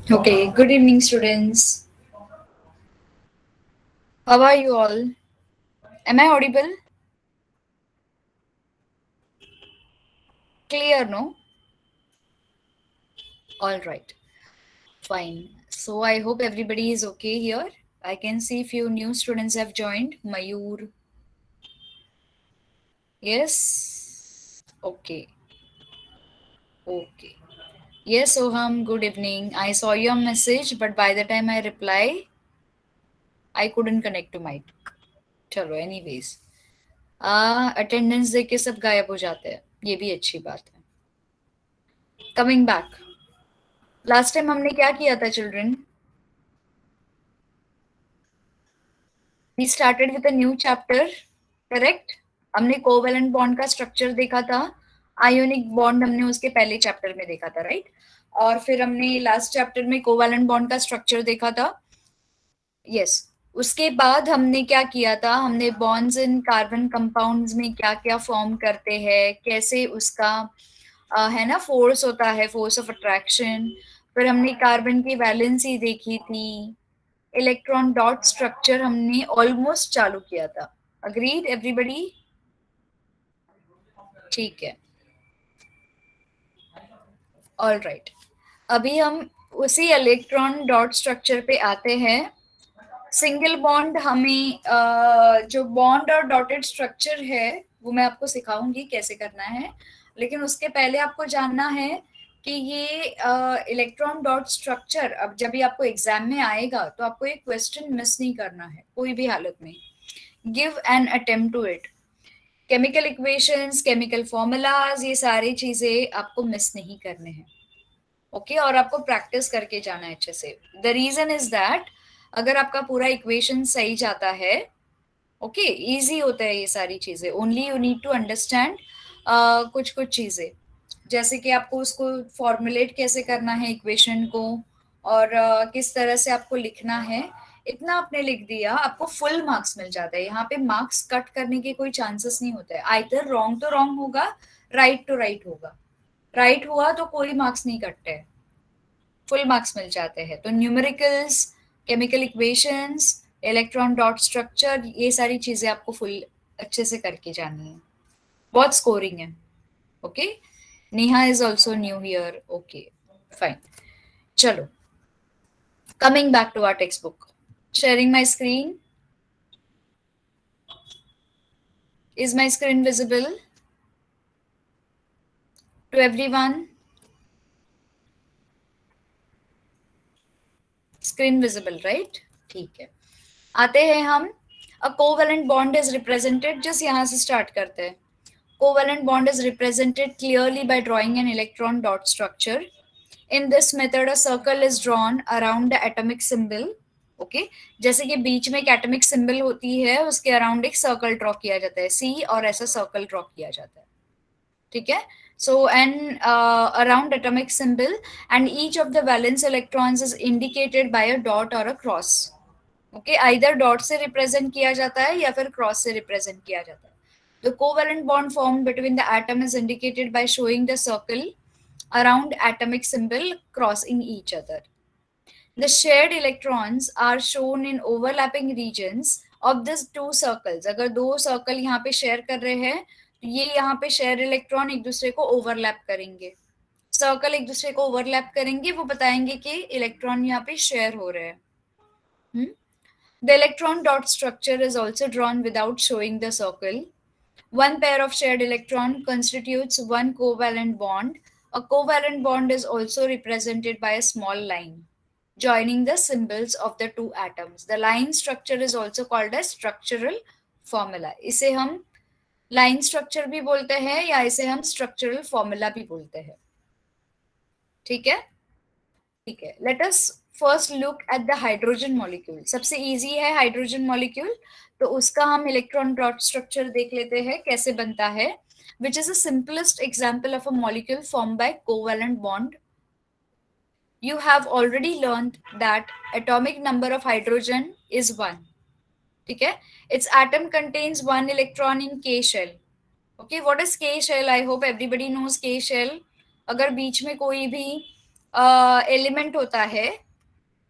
Okay, good evening, students. How are you all? Am I audible? Clear, no? All right, fine. So I hope everybody is okay here. I can see few new students have joined. Mayur. Yes? Okay. Okay. Yes, Soham, good evening. I saw your message, but by the time I reply, I couldn't connect to mic. चलो anyways. Attendance देख के सब गायब हो जाते हैं. ये भी अच्छी बात है. Coming back. लास्ट टाइम हमने क्या किया था children? We started with a new chapter, correct? हमने कोवेलेंट बॉन्ड का स्ट्रक्चर देखा था. आयोनिक बॉन्ड हमने उसके पहले चैप्टर में देखा था, राइट? और फिर हमने लास्ट चैप्टर में कोवेलेंट बॉन्ड का स्ट्रक्चर देखा था. यस. उसके बाद हमने क्या किया था? हमने बॉन्ड्स इन कार्बन कंपाउंड्स में क्या क्या फॉर्म करते हैं, कैसे उसका है ना फोर्स होता है, फोर्स ऑफ अट्रैक्शन. फिर हमने कार्बन की वैलेंसी देखी थी. इलेक्ट्रॉन डॉट स्ट्रक्चर हमने ऑलमोस्ट चालू किया था. Agreed everybody? ठीक है. All right. अभी हम उसी इलेक्ट्रॉन डॉट स्ट्रक्चर पे आते हैं. सिंगल बॉन्ड हमें जो बॉन्ड और डॉटेड स्ट्रक्चर है वो मैं आपको सिखाऊंगी कैसे करना है. लेकिन उसके पहले आपको जानना है कि ये इलेक्ट्रॉन डॉट स्ट्रक्चर अब जब भी आपको एग्जाम में आएगा तो आपको एक क्वेश्चन मिस नहीं करना है कोई भी हालत में. Give an attempt to it. Chemical equations, chemical formulas, ये सारी चीजें आपको मिस नहीं करने हैं. ओके और आपको प्रैक्टिस करके जाना है अच्छे से. द रीजन इज दैट अगर आपका पूरा इक्वेशन सही जाता है, ओके इजी होता है ये सारी चीजें. Only you need to understand कुछ कुछ चीजें, जैसे कि आपको उसको फॉर्मुलेट कैसे करना है इक्वेशन को, और किस तरह से आपको लिखना है. इतना आपने लिख दिया आपको फुल मार्क्स मिल जाता है. यहाँ पे मार्क्स कट करने के कोई चांसेस नहीं होते. आइदर रॉन्ग तो रॉन्ग होगा, राइट टू राइट होगा. राइट हुआ तो कोई मार्क्स नहीं कटते हैं, फुल मार्क्स मिल जाते हैं. तो numericals, chemical equations, electron dot structure, ये सारी चीजें आपको फुल अच्छे से करके जानी है. बहुत स्कोरिंग है. Okay. Neha is also new here. Okay fine. चलो, coming back to our textbook. Sharing my screen. Is my screen visible to everyone? Screen visible, right? ठीक है. आते हैं हम. A covalent bond is represented, just यहाँ से start करते हैं. Covalent bond is represented clearly by drawing an electron dot structure. In this method, a circle is drawn around the atomic symbol. Okay जैसे कि बीच में एक एटॉमिक सिंबल होती है, उसके अराउंड एक सर्कल ड्रॉ किया जाता है, सी, और ऐसा सर्कल ड्रॉ किया जाता है. ठीक है. So and around atomic symbol, and each of the valence electrons is indicated by a dot or a cross. Okay, either dot से represent किया जाता है या फिर cross से represent किया जाता है. The covalent bond formed between the atom is indicated by showing the circle around atomic symbol crossing each other. The shared electrons are shown in overlapping regions of these two circles. अगर दो circle यहाँ पे share कर रहे हैं तो ये यहाँ पे शेयर इलेक्ट्रॉन एक दूसरे को ओवरलैप करेंगे. सर्कल एक दूसरे को ओवरलैप करेंगे, वो बताएंगे कि इलेक्ट्रॉन यहाँ पे शेयर हो रहे हैं. The electron dot structure is also drawn without showing the circle. One pair of shared electron constitutes one covalent bond. A covalent bond is also represented by a small line joining the symbols of the two atoms. The line structure is also called as structural formula. इसे हम line structure भी बोलते हैं या इसे हम structural formula भी बोलते हैं. ठीक है. ठीक है. Let us first look at the hydrogen molecule. सबसे easy है hydrogen molecule, तो उसका हम electron dot structure देख लेते हैं कैसे बनता है, which is the simplest example of a molecule formed by covalent bond. You have already learned that atomic number of hydrogen is 1. ठीक है. Its atom contains 1 electron in K shell. Okay, what is K shell? I hope everybody knows K shell. अगर बीच में कोई भी element होता है,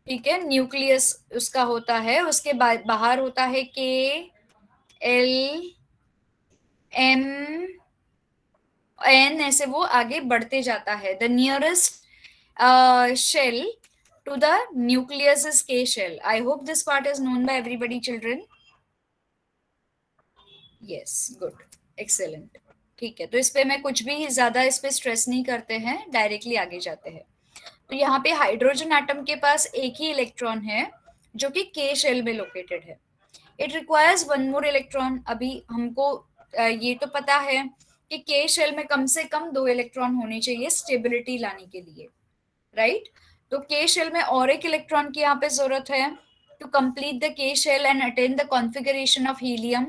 ठीक है, न्यूक्लियस उसका होता है, उसके बाहर होता है के एल एम एन, ऐसे वो आगे बढ़ते जाता है. The nearest shell to the nucleus is K shell. I hope this part is known by everybody, children. Yes, good, excellent. ठीक है, तो इस पे मैं कुछ भी ज्यादा इस पे स्ट्रेस नहीं करते हैं, डायरेक्टली आगे जाते हैं. तो यहाँ पे हाइड्रोजन एटम के पास एक ही इलेक्ट्रॉन है जो कि K शेल में लोकेटेड है. It requires one more electron. अभी हमको ये तो पता है कि K शेल में कम से कम 2 इलेक्ट्रॉन होने चाहिए स्टेबिलिटी लाने के लिए, राइट? तो K शेल में और एक इलेक्ट्रॉन की यहाँ पे जरूरत है to complete the K shell and attain the configuration of helium.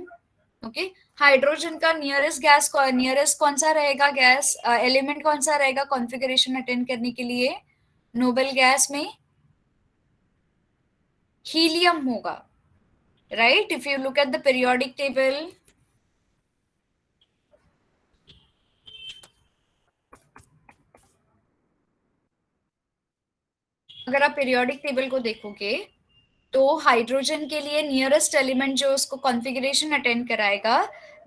Okay, hydrogen का नियरेस्ट कौन सा रहेगा गैस, एलिमेंट कौन सा रहेगा कॉन्फ़िगरेशन अटेन करने के लिए? नोबल गैस में हीलियम होगा, right? If you look at the periodic table, अगर आप पीरियोडिक टेबल को देखोगे तो हाइड्रोजन के लिए नियरेस्ट एलिमेंट जो उसको कॉन्फ़िगरेशन अटेंड कराएगा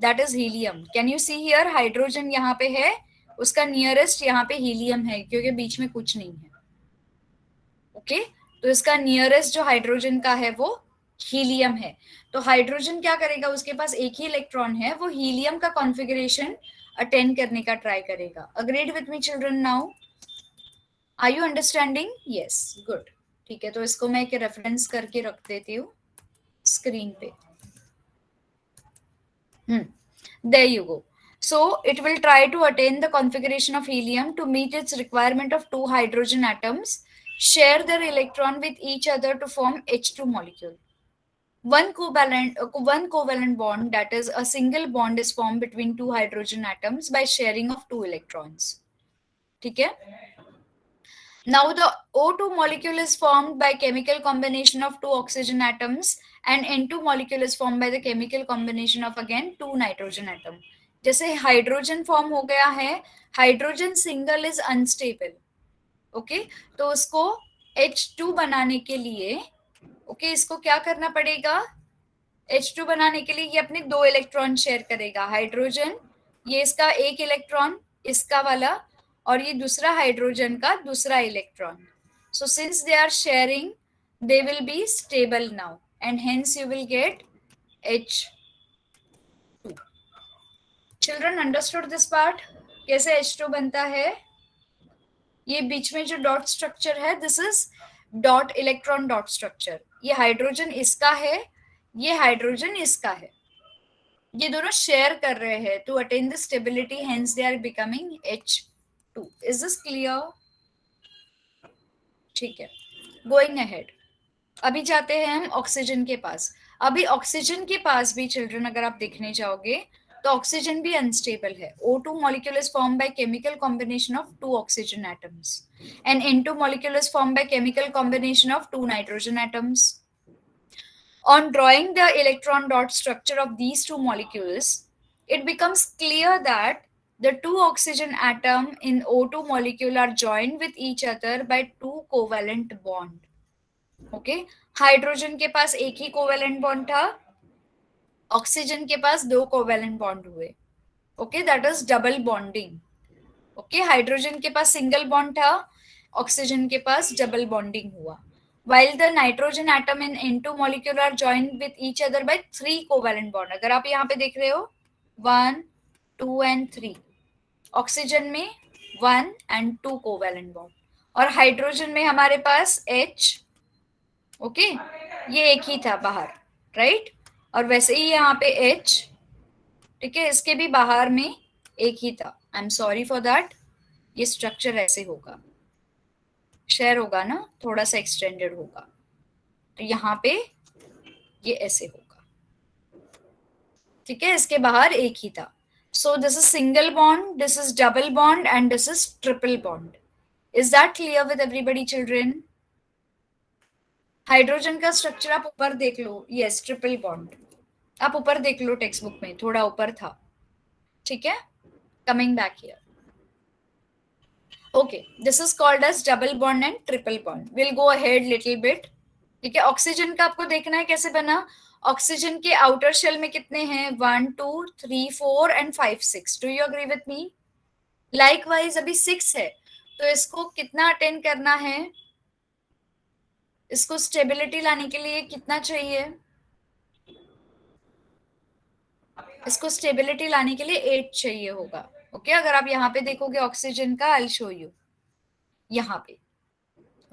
that is helium. Can you see here, hydrogen यहाँ पे है, उसका नियरेस्ट यहाँ पे हीलियम है क्योंकि बीच में कुछ नहीं है. ओके, तो इसका नियरेस्ट जो हाइड्रोजन का है वो हीलियम है. तो हाइड्रोजन क्या करेगा, उसके पास एक ही इलेक्ट्रॉन है, वो हीलियम का कॉन्फ़िगरेशन अटेंड करने का ट्राई करेगा. Agreed with me children now? Are you understanding? Yes, good. ठीक है, तो इसको मैं एक रेफरेंस करके रख देती हूँ स्क्रीन पे. There you go. So it will try to attain the configuration of helium to meet its requirement of 2 hydrogen atoms share their electron with each other to form H2 molecule. One covalent bond, that is a single bond, is formed between 2 hydrogen atoms by sharing of 2 electrons. ठीक है? Now the O2 molecule is formed by chemical combination of 2 oxygen atoms and N2 molecule is formed by the chemical combination of again 2 nitrogen atom. जैसे hydrogen form हो गया है, hydrogen single is unstable. Okay, तो उसको H2 बनाने के लिए, okay, इसको क्या करना पड़ेगा? H2 बनाने के लिए ये अपने 2 इलेक्ट्रॉन शेयर करेगा. हाइड्रोजन, ये इसका एक इलेक्ट्रॉन, इसका वाला, और ये दूसरा हाइड्रोजन का दूसरा electron. So since they are sharing they will be stable now and hence you will get H2. Children understood this part? कैसे H2 बनता है? ये बीच में जो डॉट स्ट्रक्चर है, this is dot electron dot structure. ये हाइड्रोजन इसका है, ये हाइड्रोजन इसका है, ये दोनों शेयर कर रहे हैं to attain the stability, hence they are becoming H2. Is this clear? ठीक है, गोइंग अहेड. अभी जाते हैं हम ऑक्सीजन के पास. अभी ऑक्सीजन के पास भी चिल्ड्रन अगर आप देखने जाओगे तो ऑक्सीजन भी अनस्टेबल है. O2 molecule is formed by chemical combination of 2 oxygen atoms and N2 molecule is formed by chemical combination of 2 nitrogen atoms. On drawing the electron dot structure of these 2 molecules, it becomes clear that the 2 oxygen atom in O2 molecule are joined with each other by 2 covalent bond. Okay, hydrogen के पास एक ही covalent bond था, oxygen के पास 2 covalent bond हुए. Okay, that is double bonding. Okay, hydrogen के पास single bond था, oxygen के पास double bonding हुआ. while the nitrogen atom in N2 molecule are joined with each other by 3 covalent bond. अगर आप यहाँ पे देख रहे हो 1, 2 and 3, ऑक्सीजन में 1 and 2 covalent bond, और हाइड्रोजन में हमारे पास H. ओके, ये एक ही था बाहर, राइट? और वैसे ही यहाँ पे H, ठीक है, इसके भी बाहर में एक ही था. I am sorry for that, ये स्ट्रक्चर ऐसे होगा, शेयर होगा ना, थोड़ा सा एक्सटेंडेड होगा, तो यहाँ पे ये ऐसे होगा. ठीक है, इसके बाहर एक ही था. सो this is single bond, this is double bond and this is triple bond. Is that clear with everybody children? Hydrogen का स्ट्रक्चर आप ऊपर देख लो. यस, ट्रिपल बॉन्ड आप ऊपर देख लो, टेक्स्ट बुक में थोड़ा ऊपर था. ठीक है, coming back here. Okay, this is called as double bond and triple bond. Will go ahead little bit. ठीक है, ऑक्सीजन का आपको देखना है कैसे बना. ऑक्सीजन के आउटर शेल में कितने हैं, 1 2 3 4 and 5 6. Do you agree with me? Likewise अभी 6 है, तो इसको कितना अटेंड करना है, इसको स्टेबिलिटी लाने के लिए कितना चाहिए, इसको स्टेबिलिटी लाने के लिए 8 चाहिए होगा. ओके, अगर आप यहाँ पे देखोगे ऑक्सीजन का, आई शो यू यहाँ पे.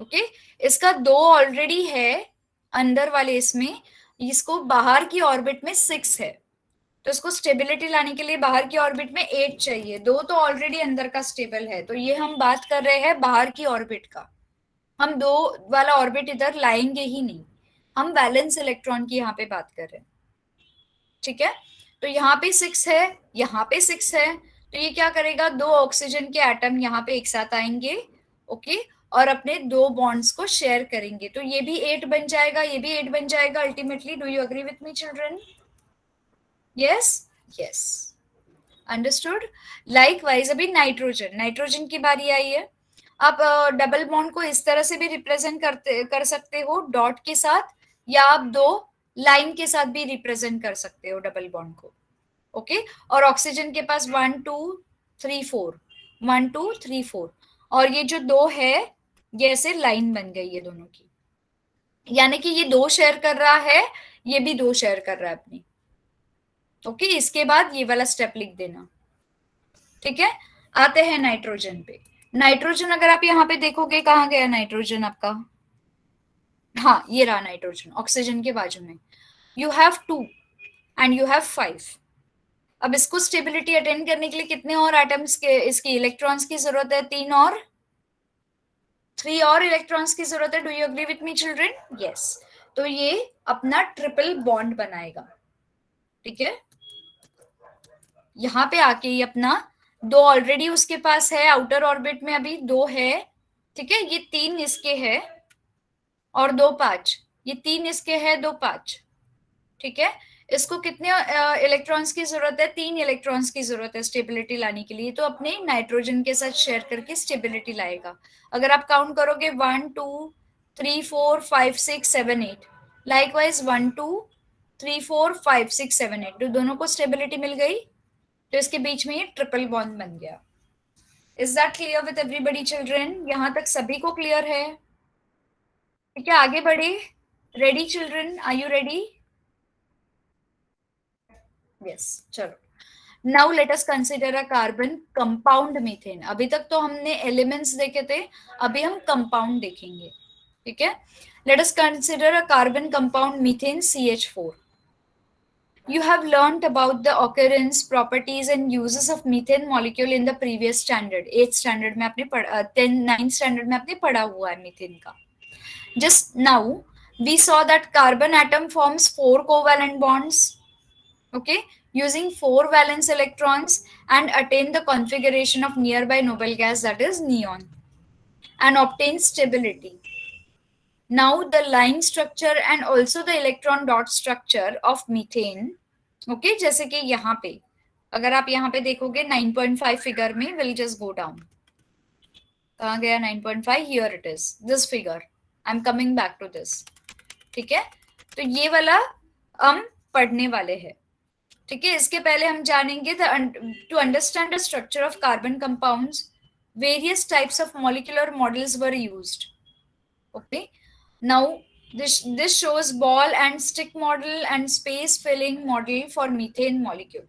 ओके, इसका 2 ऑलरेडी है अंदर वाले इसमें, इसको बाहर की ऑर्बिट में 6 है, तो इसको स्टेबिलिटी लाने के लिए बाहर की ऑर्बिट में 8 चाहिए. 2 तो ऑलरेडी अंदर का स्टेबल है, तो ये हम बात कर रहे हैं बाहर की ऑर्बिट का. हम 2 वाला ऑर्बिट इधर लाएंगे ही नहीं, हम बैलेंस इलेक्ट्रॉन की यहाँ पे बात कर रहे हैं. ठीक है, तो यहाँ पे 6 है, यहाँ पे 6 है, तो ये क्या करेगा, 2 ऑक्सीजन के एटम यहाँ पे एक साथ आएंगे. ओके, और अपने 2 बॉन्ड्स को शेयर करेंगे, तो ये भी 8 बन जाएगा, ये भी 8 बन जाएगा ultimately. Do you agree with me children? Yes, yes, understood. Likewise अभी नाइट्रोजन, नाइट्रोजन की बारी आई है. आप डबल बॉन्ड को इस तरह से भी रिप्रेजेंट कर सकते हो डॉट के साथ, या आप 2 लाइन के साथ भी रिप्रेजेंट कर सकते हो डबल बॉन्ड को. ओके, और ऑक्सीजन के पास 1 2 3 4, 1 2 3 4, और ये जो 2 है ये ऐसे लाइन बन गई है दोनों की, यानी कि ये 2 शेयर कर रहा है, ये भी 2 शेयर कर रहा है अपनी. ओके, इसके बाद ये वाला स्टेप लिख देना. ठीक है, आते हैं नाइट्रोजन पे. नाइट्रोजन अगर आप यहाँ पे देखोगे, कहाँ गया नाइट्रोजन आपका, हाँ ये रहा नाइट्रोजन ऑक्सीजन के बाजू में. You have 2 and you have 5. अब इसको स्टेबिलिटी अटेंड करने के लिए कितने और एटम्स के, इसकी इलेक्ट्रॉन्स की जरूरत है, 3 और इलेक्ट्रॉन्स की जरूरत है. Do you agree with me children? Yes, तो ये अपना ट्रिपल बॉन्ड बनाएगा. ठीक है, यहाँ पे आके ये अपना 2 ऑलरेडी उसके पास है, आउटर ऑर्बिट में अभी 2 है. ठीक है, ये 3 इसके है और 2 5, ये 3 इसके है, 2 5. ठीक है, इसको कितने इलेक्ट्रॉन्स की जरूरत है, 3 इलेक्ट्रॉन्स की जरूरत है स्टेबिलिटी लाने के लिए, तो अपने नाइट्रोजन के साथ शेयर करके स्टेबिलिटी लाएगा. अगर आप काउंट करोगे 1 2 3 4 5 6 7 8, लाइकवाइज 1 2 3 4 5 6 7 8, तो दोनों को स्टेबिलिटी मिल गई, तो इसके बीच में ये ट्रिपल बॉन्ड बन गया. Is that clear with everybody children? यहां तक सभी को क्लियर है? ठीक है, आगे बढ़े. Ready children, are you ready? Yes, चलो. Now let us consider a carbon compound methane. अभी तक तो हमने एलिमेंट्स देखे थे, अभी हम कंपाउंड देखेंगे. ठीक है, late us consider a carbon compound methane CH4. You have learnt about the occurrence, properties and uses of methane molecule in the previous standard. 8th standard में आपने पढ़ा, 9th standard में आपने पढ़ा हुआ है मीथेन का. Just now we saw that carbon atom forms 4 covalent bonds, okay, using 4 valence electrons, and attain the configuration of nearby noble gas, that is neon, and obtain stability. Now the line structure and also the electron dot structure of methane, okay, जैसे कि यहाँ पे अगर आप यहाँ पे देखोगे 9.5 figure में, विल जस्ट गो डाउन. कहाँ गया 9.5? Here it is, this figure. I am coming back to this. ठीक है, तो ये वाला हम पढ़ने वाले हैं. ठीक है, इसके पहले हम जानेंगे to understand the structure of carbon compounds, various types of molecular models were used. Okay, now this shows ball and stick model and space filling model for methane molecule.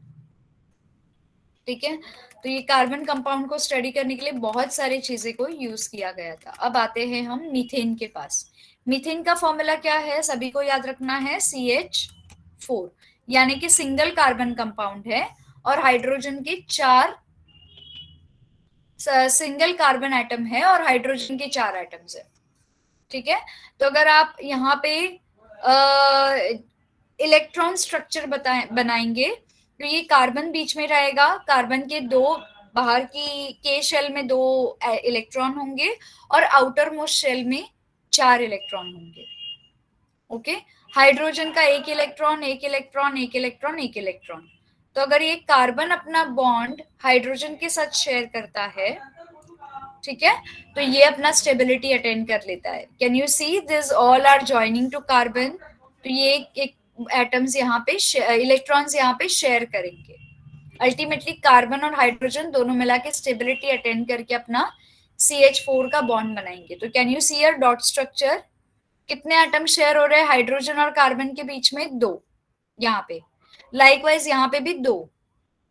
ठीक है, तो ये कार्बन कंपाउंड को study करने के लिए बहुत सारी चीजें को यूज किया गया था. अब आते हैं हम मीथेन के पास. मीथेन का फॉर्मूला क्या है, सभी को याद रखना है, CH4, यानी कि सिंगल कार्बन कंपाउंड है और हाइड्रोजन के 4 सिंगल कार्बन एटम है और हाइड्रोजन के 4 एटम्स है. ठीक है, तो अगर आप यहाँ पे इलेक्ट्रॉन स्ट्रक्चर बनाएंगे, तो ये कार्बन बीच में रहेगा, कार्बन के 2 बाहर की के शेल में 2 इलेक्ट्रॉन होंगे और आउटर मोस्ट शेल में 4 इलेक्ट्रॉन होंगे. ओके, हाइड्रोजन का 1 इलेक्ट्रॉन, 1 इलेक्ट्रॉन, 1 इलेक्ट्रॉन, 1 इलेक्ट्रॉन. तो अगर ये कार्बन अपना बॉन्ड हाइड्रोजन के साथ शेयर करता है, ठीक है, तो ये अपना स्टेबिलिटी अटेंड कर लेता है. Can you see this all are joining to carbon. तो ये एक एटम्स यहाँ पे इलेक्ट्रॉन्स यहाँ पे शेयर करेंगे. अल्टीमेटली कार्बन और हाइड्रोजन दोनों मिला के स्टेबिलिटी अटेंड करके अपना CH4 का बॉन्ड बनाएंगे. तो can you see your dot structure, कितने एटम शेयर हो रहे हैं हाइड्रोजन और कार्बन के बीच में? 2. यहाँ पे लाइकवाइज यहाँ पे भी 2,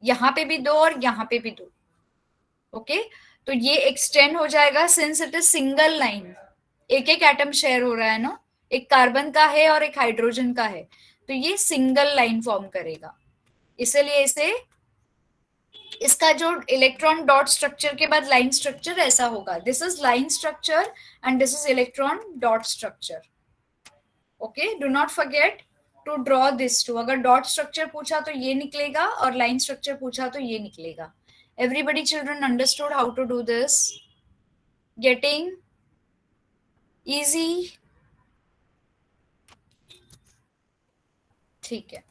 यहाँ पे भी 2 और यहाँ पे भी 2. ओके, तो ये एक्सटेंड हो जाएगा since it is single line. एक एक एटम शेयर हो रहा है ना, एक कार्बन का है और एक हाइड्रोजन का है, तो ये सिंगल लाइन फॉर्म करेगा. इसलिए इसे, इसका जो इलेक्ट्रॉन डॉट स्ट्रक्चर के बाद लाइन स्ट्रक्चर ऐसा होगा. This is line structure and this is electron dot structure. Okay, do not forget to draw this too. अगर डॉट स्ट्रक्चर पूछा तो ये निकलेगा और लाइन स्ट्रक्चर पूछा तो ये निकलेगा. Everybody children understood how to do this? Getting easy? ठीक है,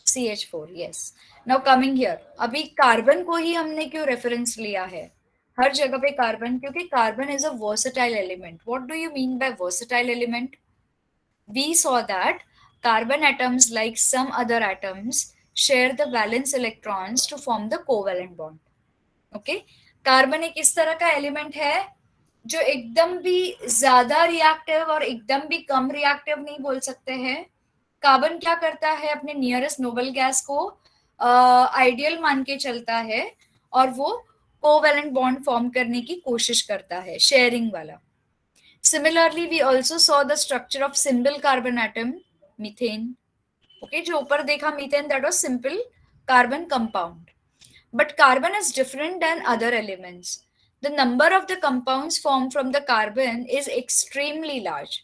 CH4. yes. Now coming here, अभी कार्बन को ही हमने क्यों रेफरेंस लिया है हर जगह पे कार्बन? क्योंकि carbon is a versatile element. What do you mean by versatile element? We saw that carbon atoms, like some other atoms, share the valence electrons to form the covalent bond. Okay, carbon एक इस तरह का element है जो एकदम भी ज्यादा reactive और एकदम भी कम रिएक्टिव नहीं बोल सकते हैं. कार्बन क्या करता है, अपने नियरेस्ट नोबल गैस को आइडियल मान के चलता है और वो कोवेलेंट बॉन्ड फॉर्म करने की कोशिश करता है, शेयरिंग वाला. Similarly we also saw the structure of simple carbon atom, methane. Okay, जो ऊपर देखा methane, that was simple carbon compound. But carbon is different than other elements. The number of the compounds formed from the carbon is extremely large.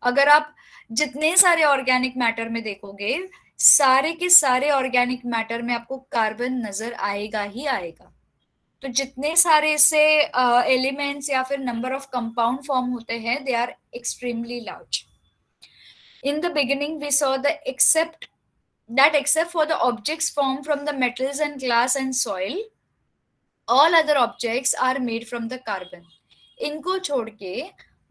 अगर आप जितने सारे organic matter में देखोगे, सारे के सारे ऑर्गेनिक मैटर में आपको कार्बन नजर आएगा ही आएगा. तो जितने सारे इससे एलिमेंट्स या फिर नंबर ऑफ कंपाउंड फॉर्म होते हैं, they are extremely large. In the beginning we saw that except for the objects formed from the metals and glass and soil, all other objects are made from the carbon. इनको छोड़ के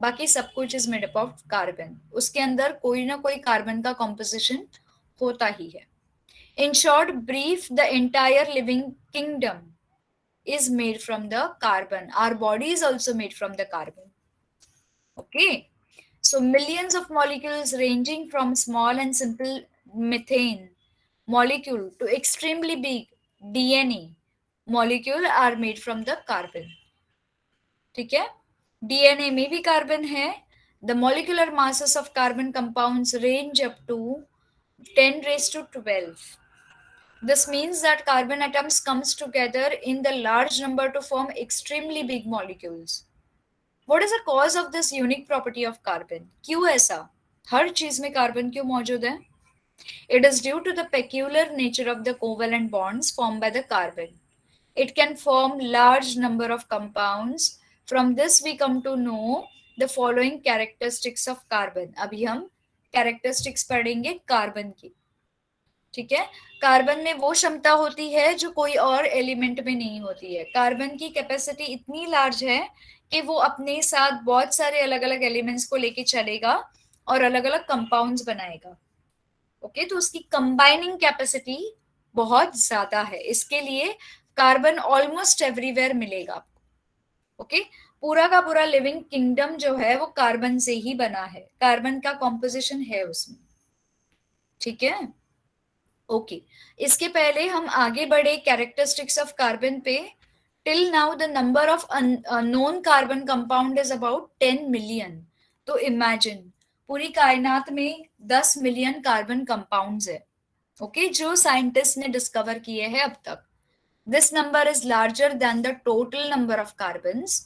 बाकी सब कुछ is made up of carbon. उसके अंदर कोई ना कोई कार्बन का composition होता ही है. In short, brief, the entire living kingdom is made from the carbon. Our body is also made from the carbon. Okay, so millions of molecules ranging from small and simple methane molecule to extremely big DNA molecule are made from the carbon. ठीक है, DNA में भी carbon है. The molecular masses of carbon compounds range up to 10 raised to 12. This means that carbon atoms comes together in the large number to form extremely big molecules. What is the cause of this unique property of carbon? क्यों ऐसा? हर चीज में carbon क्यों मौजूद है? It is due to the peculiar nature of the covalent bonds formed by the carbon. It can form large number of compounds. From this we come to know the following characteristics of carbon. अभी हम characteristics पढ़ेंगे carbon की. ठीक है, carbon में वो क्षमता होती है जो कोई और एलिमेंट में नहीं होती है. कार्बन की कैपेसिटी इतनी लार्ज है कि वो अपने साथ बहुत सारे अलग अलग एलिमेंट्स को लेके चलेगा और अलग अलग कंपाउंड्स बनाएगा. ओके, तो उसकी कंबाइनिंग कैपेसिटी बहुत ज्यादा है. इसके लिए कार्बन ऑलमोस्ट एवरीवेयर मिलेगा आपको. ओके, पूरा का पूरा लिविंग किंगडम जो है वो कार्बन से ही बना है. कार्बन का कॉम्पोजिशन है उसमें. ठीक है, ओके. इसके पहले हम आगे बढ़े कैरेक्टरिस्टिक्स ऑफ कार्बन पे. Till now the number of known carbon compound is about 10 million. तो इमेजिन पूरी कायनात में 10 मिलियन कार्बन कंपाउंड्स है. ओके, जो साइंटिस्ट ने डिस्कवर किए हैं अब तक. This number is larger than the total number of carbons,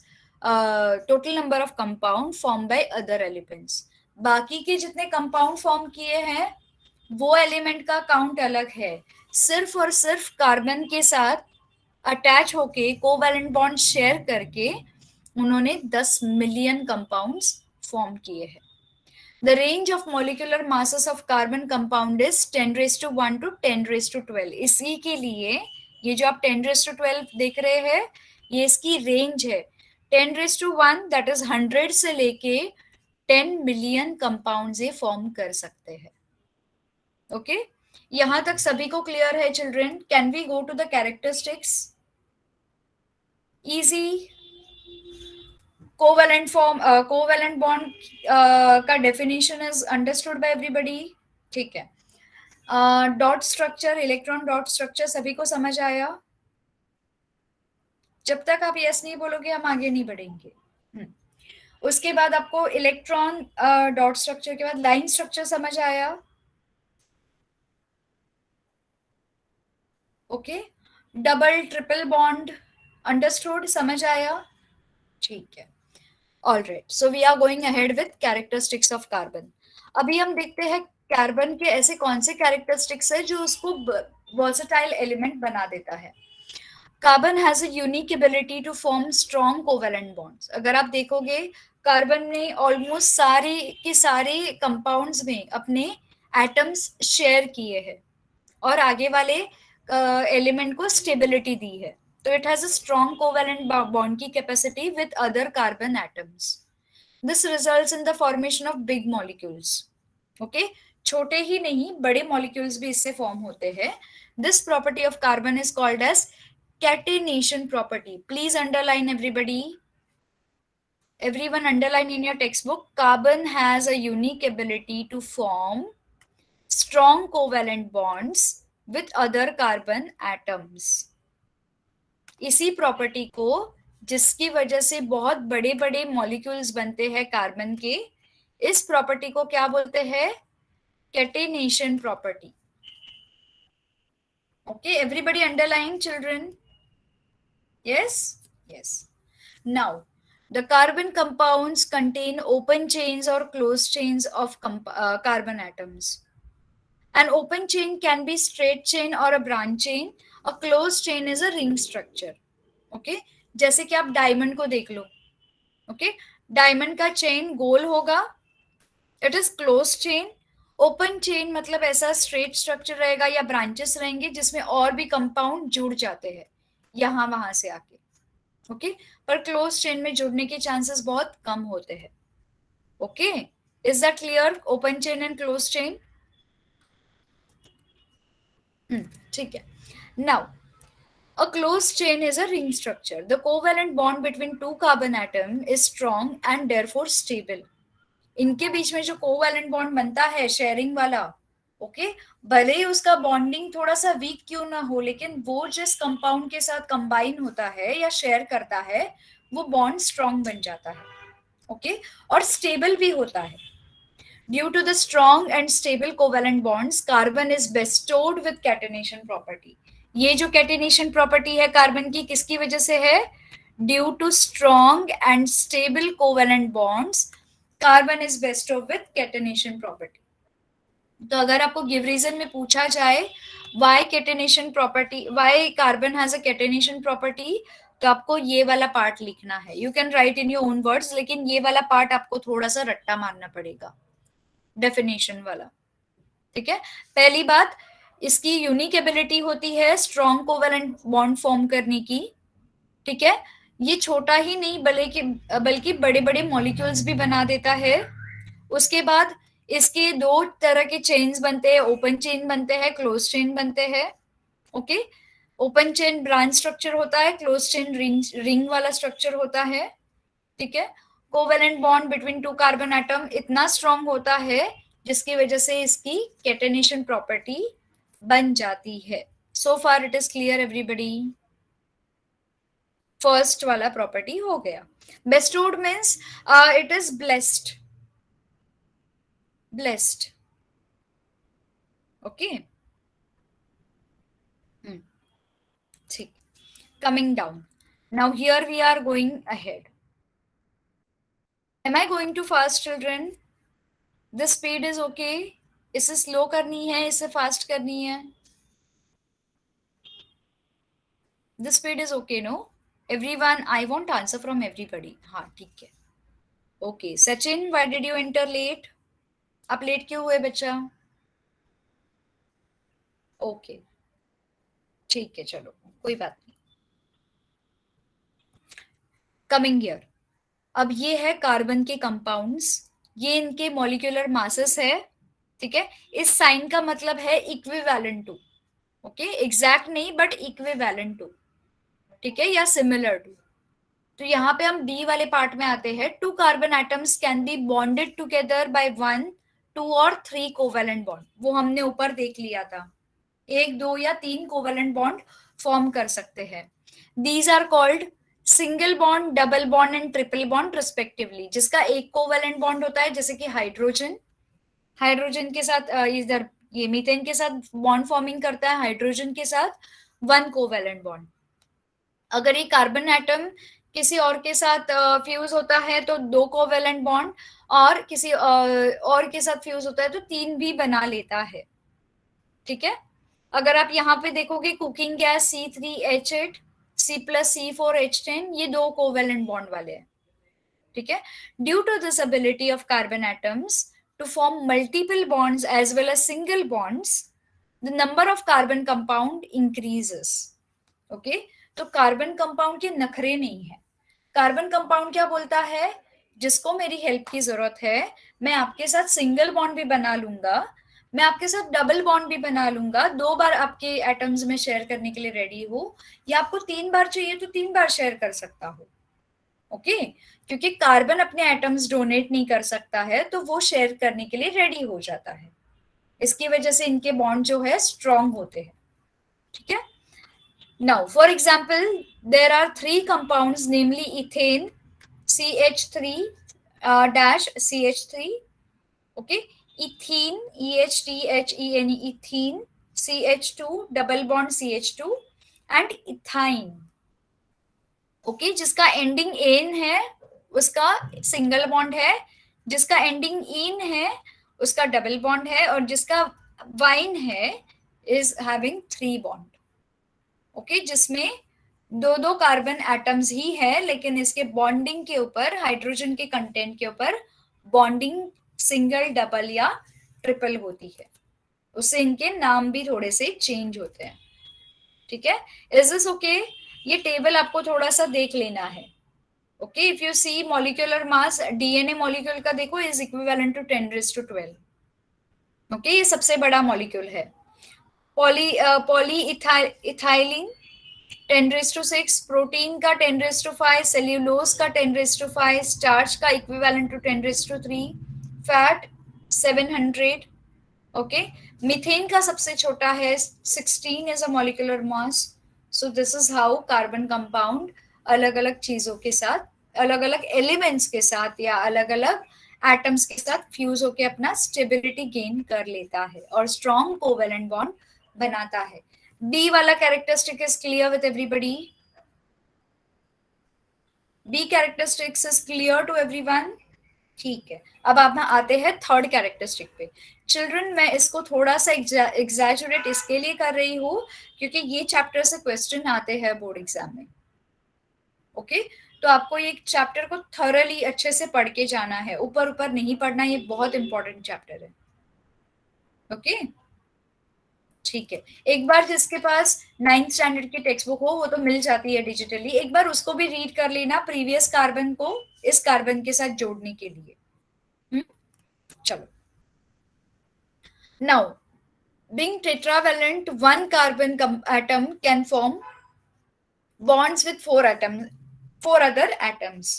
total number of compound form by other elements. बाकी के जितने कंपाउंड फॉर्म किए हैं वो एलिमेंट का काउंट अलग है. सिर्फ और सिर्फ कार्बन के साथ अटैच होके कोवैलेंट बॉन्ड शेयर करके उन्होंने 10 मिलियन कंपाउंड्स फॉर्म किए हैं. The range of molecular masses of carbon compound is 10 raised to 1 to 10 raised to 12. इसी के लिए ये जो आप 10 raised to 12 देख रहे हैं, ये इसकी रेंज है. 10⁻1 दैट इज 100 से लेके 10 मिलियन कंपाउंड्स ये फॉर्म कर सकते हैं. ओके, यहां तक सभी को क्लियर है children? Can we go to the characteristics? Easy. Covalent form, covalent bond का definition is understood by everybody. ठीक है. Dot structure, electron dot structure सभी को समझ आया? जब तक आप यस नहीं बोलोगे हम आगे नहीं बढ़ेंगे. उसके बाद आपको इलेक्ट्रॉन डॉट स्ट्रक्चर के बाद लाइन स्ट्रक्चर समझ आया? Okay. Double triple bond understood, समझ आया? ठीक है. All right, so we are going ahead with characteristics of carbon. अभी हम देखते हैं कार्बन के ऐसे कौन से कैरेक्टरिस्टिक्स है जो उसको वर्सेटाइल एलिमेंट बना देता है. Carbon has a unique ability to form strong covalent bonds. अगर आप देखोगे कार्बन ने ऑलमोस्ट सारे के सारे कंपाउंड्स में अपने एटम्स शेयर किए हैं और आगे वाले एलिमेंट को स्टेबिलिटी दी है. तो it has a strong covalent bond की capacity with other carbon atoms. This results in the formation of big molecules. Okay, छोटे ही नहीं बड़े मॉलिक्यूल्स भी इससे फॉर्म होते हैं. This property of carbon is called as catenation property. Please underline everybody. Everyone underline in your textbook. Carbon has a unique ability to form strong covalent bonds with other carbon atoms. इसी property को, जिसकी वजह से बहुत बड़े बड़े molecules बनते हैं कार्बन के, इस प्रॉपर्टी को क्या बोलते हैं? Catenation property. Okay, everybody underline children? Yes? Yes. Now, the carbon compounds contain open chains or closed chains of carbon atoms. An open chain can be straight chain or a branch chain. A closed chain is a ring structure. Okay? जैसे कि आप diamond को देख लो. Okay? Diamond का chain गोल होगा. It is closed chain. Open chain मतलब ऐसा straight structure रहेगा या ब्रांचेस रहेंगे जिसमें और भी कंपाउंड जुड़ जाते हैं यहां वहां से आके. ओके, पर क्लोज चेन में जुड़ने के चांसेस बहुत कम होते हैं. Okay, is that clear? Open chain and close chain. ठीक है. Now, a closed chain is a ring structure. The covalent bond between two carbon atom is strong and therefore stable. इनके बीच में जो कोवैलेंट बॉन्ड बनता है sharing वाला, okay, भले ही उसका बॉन्डिंग थोड़ा सा वीक क्यों ना हो, लेकिन वो जिस कंपाउंड के साथ कंबाइन होता है या शेयर करता है वो बॉन्ड स्ट्रॉन्ग बन जाता है. ओके, और स्टेबल भी होता है. Due to the strong and stable covalent bonds carbon is bestowed with catenation property. ये जो कैटेनेशन प्रॉपर्टी है कार्बन की किसकी वजह से है? Due to strong and stable covalent bonds carbon is bestowed with catenation property. तो अगर आपको गिव रीजन में पूछा जाए why catenation property, why carbon has a catenation property, तो आपको ये वाला पार्ट लिखना है. You can write in your own words, लेकिन ये वाला पार्ट आपको थोड़ा सा रट्टा मारना पड़ेगा, डेफिनेशन वाला. ठीक है. पहली बात, इसकी यूनिक एबिलिटी होती है स्ट्रॉन्ग कोवेलेंट बॉन्ड फॉर्म करने की. ठीक है. ये छोटा ही नहीं बल्कि बड़े बड़े मॉलिक्यूल्स भी बना देता है. उसके बाद इसके दो तरह के चेन्स बनते हैं, ओपन चेन बनते हैं, क्लोज चेन बनते हैं. Okay, open chain branch structure होता है, क्लोज चेन रिंग वाला स्ट्रक्चर होता है. ठीक है. Covalent bond between two carbon atom इतना स्ट्रॉन्ग होता है जिसकी वजह से इसकी कैटेनेशन प्रॉपर्टी बन जाती है. So far it is clear everybody? First वाला प्रॉपर्टी हो गया. Bestowed means it is blessed. Blessed. Okay. ठीक. Coming down. Now here we are going ahead. Am I going too fast, children? This speed is okay. इसे slow करनी है, इसे fast करनी है? This speed is okay, no? Everyone, I want answer from everybody. हाँ, ठीक है. Okay. Sachin, why did you enter late? आप लेट क्यों हुए बच्चा? ओके, ठीक है, चलो कोई बात नहीं. कमिंग हियर, अब ये है कार्बन के कंपाउंड्स, ये इनके मॉलिक्यूलर मासेस है, ठीक है। इस साइन का मतलब है इक्विवेलेंट टू, ओके, एग्जैक्ट नहीं बट इक्विवेलेंट टू, ठीक है, या सिमिलर टू। तो यहाँ पे हम डी वाले पार्ट में आते हैं। Two carbon atoms can be bonded together by 1, 2 और 3 कोवेलेंट बॉन्ड, वो हमने ऊपर देख लिया था, 1, 2 या 3 कोवेलेंट बॉन्ड फॉर्म कर सकते हैं। These are called single bond, double bond and triple bond respectively, जिसका एक कोवेलेंट बॉन्ड होता है, जैसे कि हाइड्रोजन, हाइड्रोजन के साथ इधर ये मीथेन के साथ बॉन्ड फॉर्मिंग करता है, हाइड्रोजन के साथ 1 कोवेलेंट बॉन्ड। अगर ये कार्बन एटम किसी और के साथ फ्यूज होता है तो 2 कोवेलेंट बॉन्ड, और किसी और के साथ फ्यूज होता है तो 3 भी बना लेता है, ठीक है। अगर आप यहाँ पे देखोगे कुकिंग गैस C3H8, C+C4H10, ये 2 कोवेलेंट बॉन्ड वाले हैं, ठीक है। Due to this ability of carbon atoms to form multiple bonds as well as single bonds, the number of carbon compound increases, okay. तो कार्बन कंपाउंड के नखरे नहीं है। कार्बन कंपाउंड क्या बोलता है, जिसको मेरी हेल्प की जरूरत है, मैं आपके साथ सिंगल बॉन्ड भी बना लूंगा, मैं आपके साथ डबल बॉन्ड भी बना लूंगा, 2 बार आपके एटम्स में शेयर करने के लिए रेडी हूँ, या आपको 3 बार चाहिए तो 3 बार शेयर कर सकता हूँ, ओके। क्योंकि कार्बन अपने एटम्स डोनेट नहीं कर सकता है, तो वो शेयर करने के लिए रेडी हो जाता है, इसकी वजह से इनके बॉन्ड जो है स्ट्रॉन्ग होते हैं, ठीक है। Now, for example, there are 3 compounds, namely ethane, CH3 dash CH3, okay, ethene, EHTHENE, ethene, CH2 double bond CH2, and ethine, okay, जिसका एंडिंग एन है उसका सिंगल बॉन्ड है, जिसका एंडिंग इन है उसका डबल बॉन्ड है, और जिसका वाइन है इज हैविंग 3 बॉन्ड, ओके, जिसमें 2 कार्बन एटम्स ही है, लेकिन इसके बॉन्डिंग के ऊपर, हाइड्रोजन के कंटेंट के ऊपर बॉन्डिंग सिंगल, डबल या ट्रिपल होती है, उससे इनके नाम भी थोड़े से चेंज होते हैं, ठीक है। Is this okay? ये टेबल आपको थोड़ा सा देख लेना है, okay. If you see molecular mass, DNA molecule का देखो, इज इक्विवेलेंट टू 10⁻²2, ओके, ये सबसे बड़ा मॉलिक्यूल है। पॉली इथाइलिन 10⁻⁶, प्रोटीन का 10⁻⁵, सेल्यूलोज का 10⁻⁵, स्टार्च का equivalent to 10⁻3, fat 700, okay. Methane का सबसे छोटा है 16 is a molecular mass. So this is how carbon compound अलग अलग चीजों के साथ, अलग अलग एलिमेंट्स के साथ या अलग अलग एटम्स के साथ फ्यूज होके अपना स्टेबिलिटी गेन कर लेता है और स्ट्रॉन्ग कोवेलेंट बॉन्ड बनाता है। डी वाला characteristic is clear with everybody? B characteristics is clear to everyone? ठीक है, अब आप आते हैं थर्ड कैरेक्टरिस्टिक पे। चिल्ड्रन, मैं इसको थोड़ा सा एग्जैजुरेट इसके लिए कर रही हूँ क्योंकि ये चैप्टर से क्वेश्चन आते हैं बोर्ड एग्जाम में, ओके। तो आपको ये चैप्टर को थॉरली अच्छे से पढ़ के जाना है, ऊपर ऊपर नहीं पढ़ना, ये बहुत इंपॉर्टेंट चैप्टर है, ओके। ठीक है, एक बार जिसके पास 9th स्टैंडर्ड की टेक्स्ट बुक हो वो तो मिल जाती है डिजिटली, एक बार उसको भी रीड कर लेना, प्रीवियस कार्बन को इस कार्बन के साथ जोड़ने के लिए। चलो, now being tetravalent, 1 carbon atom can form bonds with 4 other atoms.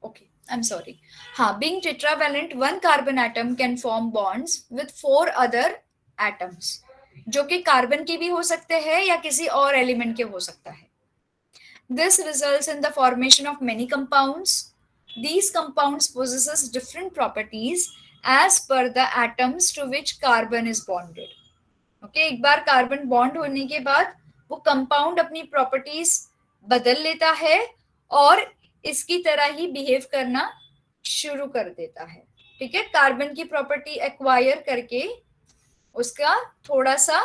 Okay, I'm sorry. हाँ, being tetravalent, 1 carbon atom can form bonds with 4 other atoms, जो कि कार्बन के भी हो सकते हैं या किसी और एलिमेंट के हो सकता है। This results in the formation of many compounds. These compounds possesses different properties as per the atoms to which carbon is bonded. Okay, एक बार कार्बन बॉन्ड होने के बाद वो कंपाउंड अपनी प्रॉपर्टीज बदल लेता है और इसकी तरह ही बिहेव करना शुरू कर देता है, ठीक है। कार्बन की प्रॉपर्टी एक्वायर करके उसका थोड़ा सा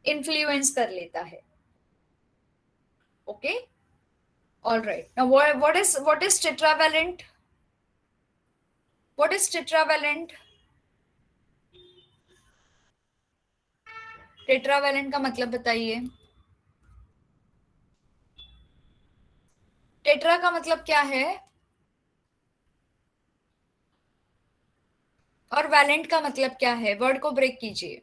इन्फ्लुएंस कर लेता है, okay. All right. Now, what is tetravalent? What is tetravalent? Tetravalent का मतलब बताइए। टेट्रा का मतलब क्या है और वैलेंट का मतलब क्या है? वर्ड को ब्रेक कीजिए।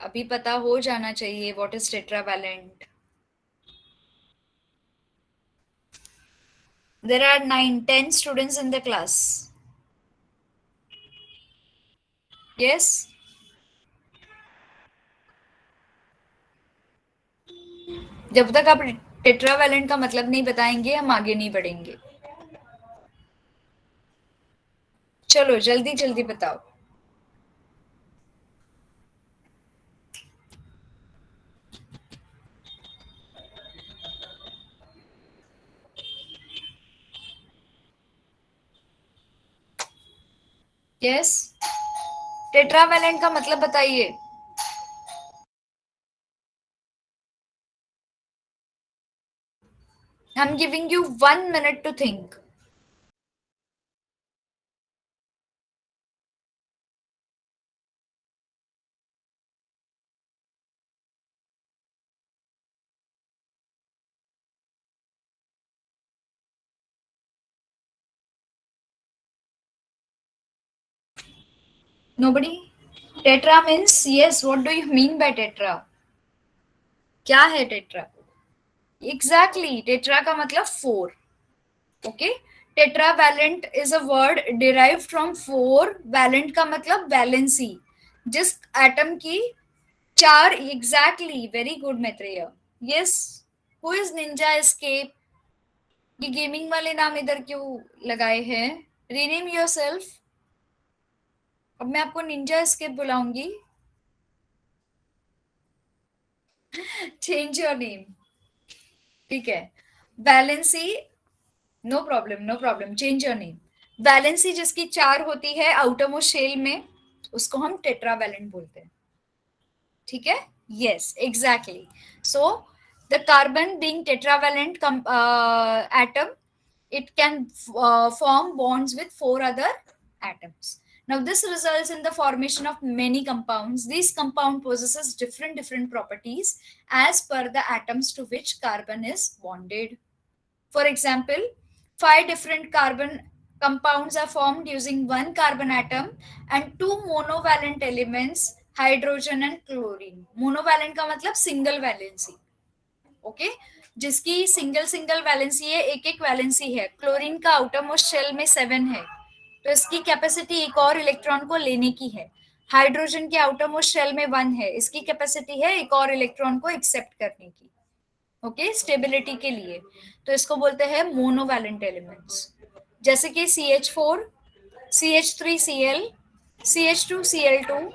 अभी पता हो जाना चाहिए what is tetravalent. There are 9 10 students in the class. Yes. जब तक आप टेट्रा वैलेंट का मतलब नहीं बताएंगे हम आगे नहीं बढ़ेंगे। चलो जल्दी जल्दी बताओ। यस। टेट्रा वैलेंट का मतलब बताइए। I am giving you 1 minute to think. Nobody. Tetra means yes, what do you mean by tetra? क्या है टेट्रा? एग्जैक्टली, टेट्रा का मतलब four. Okay. Tetravalent is a word derived from four. Valent का मतलब valency, जिस atom की चार। Exactly, very good Maitreya. Yes. Who is ninja escape? ये गेमिंग वाले नाम इधर क्यों लगाए हैं? Rename yourself. अब मैं आपको ninja escape बुलाऊंगी। Change your name. ठीक है। Valency. No problem no problem, change your name. Valency जिसकी चार होती है आउटर मोस्ट शेल में, उसको हम टेट्रावैलेंट बोलते हैं। ठीक है। Yes exactly. So the carbon being tetravalent atom, it can form bonds with four other atoms. Now this results in the formation of many compounds. These compound possesses different properties as per the atoms to which carbon is bonded. For example, 5 different carbon compounds are formed using one carbon atom and two monovalent elements, hydrogen and chlorine. Monovalent का मतलब single valency. Okay. जिसकी single single valency है, एक एक valency है। Chlorine का outer most shell में 7 है, तो इसकी कैपेसिटी एक और इलेक्ट्रॉन को लेने की है। हाइड्रोजन के आउटर मोस्ट शेल में 1 है, इसकी कैपेसिटी है एक और इलेक्ट्रॉन को एक्सेप्ट करने की। ओके, स्टेबिलिटी के लिए। तो इसको बोलते हैं मोनोवैलेंट एलिमेंट्स। जैसे कि CH4, CH3Cl, CH2Cl2,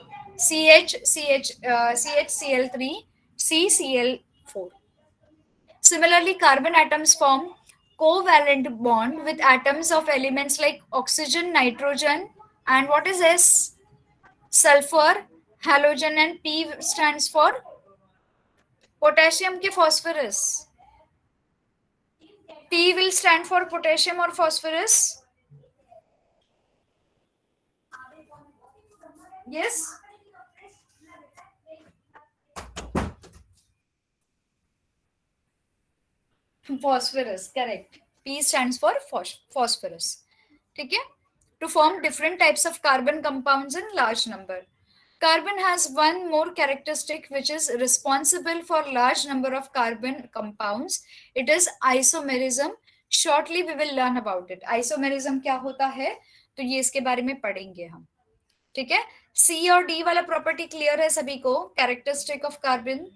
CHCl3, CCl4. Similarly, carbon atoms form covalent bond with atoms of elements like oxygen, nitrogen, and what is S? Sulfur, halogen, and P stands for potassium के phosphorus. P will stand for potassium or phosphorus? Yes? Phosphorus, correct. P stands for phosphorus. ठीक है? To form different types of carbon compounds in large number. Carbon has one more characteristic which is responsible for large number of carbon compounds. It is isomerism. Shortly we will learn about it. Isomerism क्या होता है, तो ये इसके बारे में पढ़ेंगे हम। ठीक है। सी और डी वाला प्रॉपर्टी क्लियर है सभी को? कैरेक्टरिस्टिक ऑफ कार्बन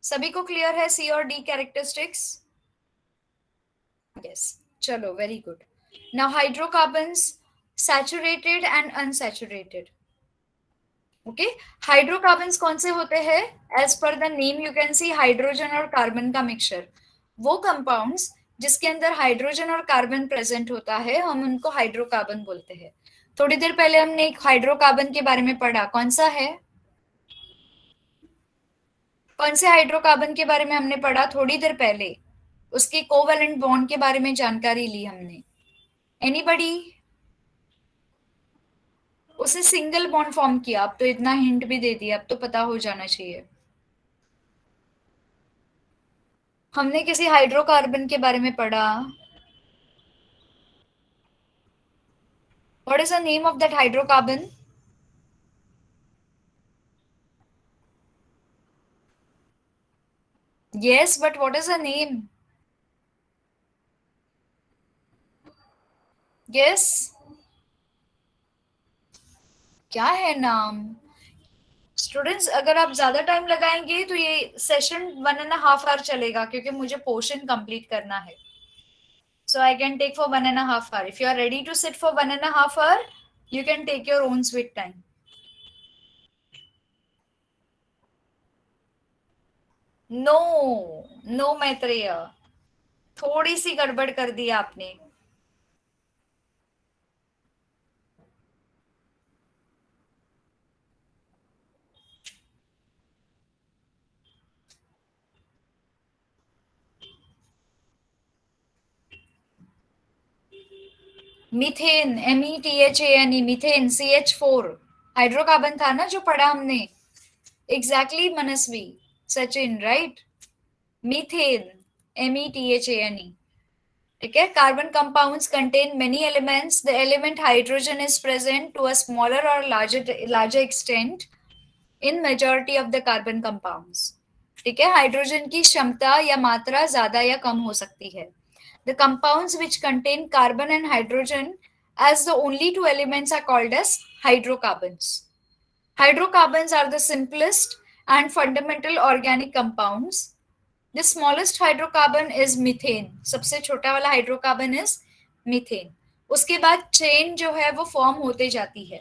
सभी को क्लियर है? सी और डी कैरेक्टरिस्टिक्स? यस। चलो very good. Now hydrocarbons, saturated and unsaturated. Okay. Hydrocarbons कौन से होते हैं? As per the name you can see hydrogen और कार्बन का मिक्सचर। वो कंपाउंड्स जिसके अंदर हाइड्रोजन और कार्बन प्रेजेंट होता है हम उनको हाइड्रोकार्बन बोलते हैं। थोड़ी देर पहले हमने एक हाइड्रोकार्बन के बारे में पढ़ा, कौन सा है? कौन से हाइड्रोकार्बन के बारे में हमने पढ़ा थोड़ी देर पहले? उसके कोवेलेंट बॉन्ड के बारे में जानकारी ली हमने। एनीबडी? उसे सिंगल बॉन्ड फॉर्म किया। अब तो इतना हिंट भी दे दिया, अब तो पता हो जाना चाहिए। हमने किसी हाइड्रोकार्बन के बारे में पढ़ा. What is the name of that hydrocarbon? Yes, but what is the name? Yes. क्या है नाम? स्टूडेंट्स, अगर आप ज्यादा टाइम लगाएंगे तो ये सेशन 1.5 आवर चलेगा, क्योंकि मुझे पोर्शन कंप्लीट करना है. So I can take for 1.5 hours. If you are ready to sit for 1.5 hours, you can take your own sweet time. No, no Maitreya, थोड़ी सी गड़बड़ कर दी आपने. Methane, METHANE, methane, CH4 hydrocarbon था ना जो पढ़ा हमने. Exactly Manasvi, Sachin, right. Methane, METHANE. ठीक है. Carbon compounds contain many elements. The element hydrogen is present to a smaller or larger extent in majority of the carbon compounds. ठीक है. Hydrogen की क्षमता या मात्रा ज्यादा या कम हो सकती है. The compounds which contain carbon and hydrogen as the only two elements are called as hydrocarbons. Hydrocarbons are the simplest and fundamental organic compounds. The smallest hydrocarbon is methane. सबसे छोटा वाला हाइड्रोकार्बन is methane. उसके बाद chain जो है वो form होते जाती है.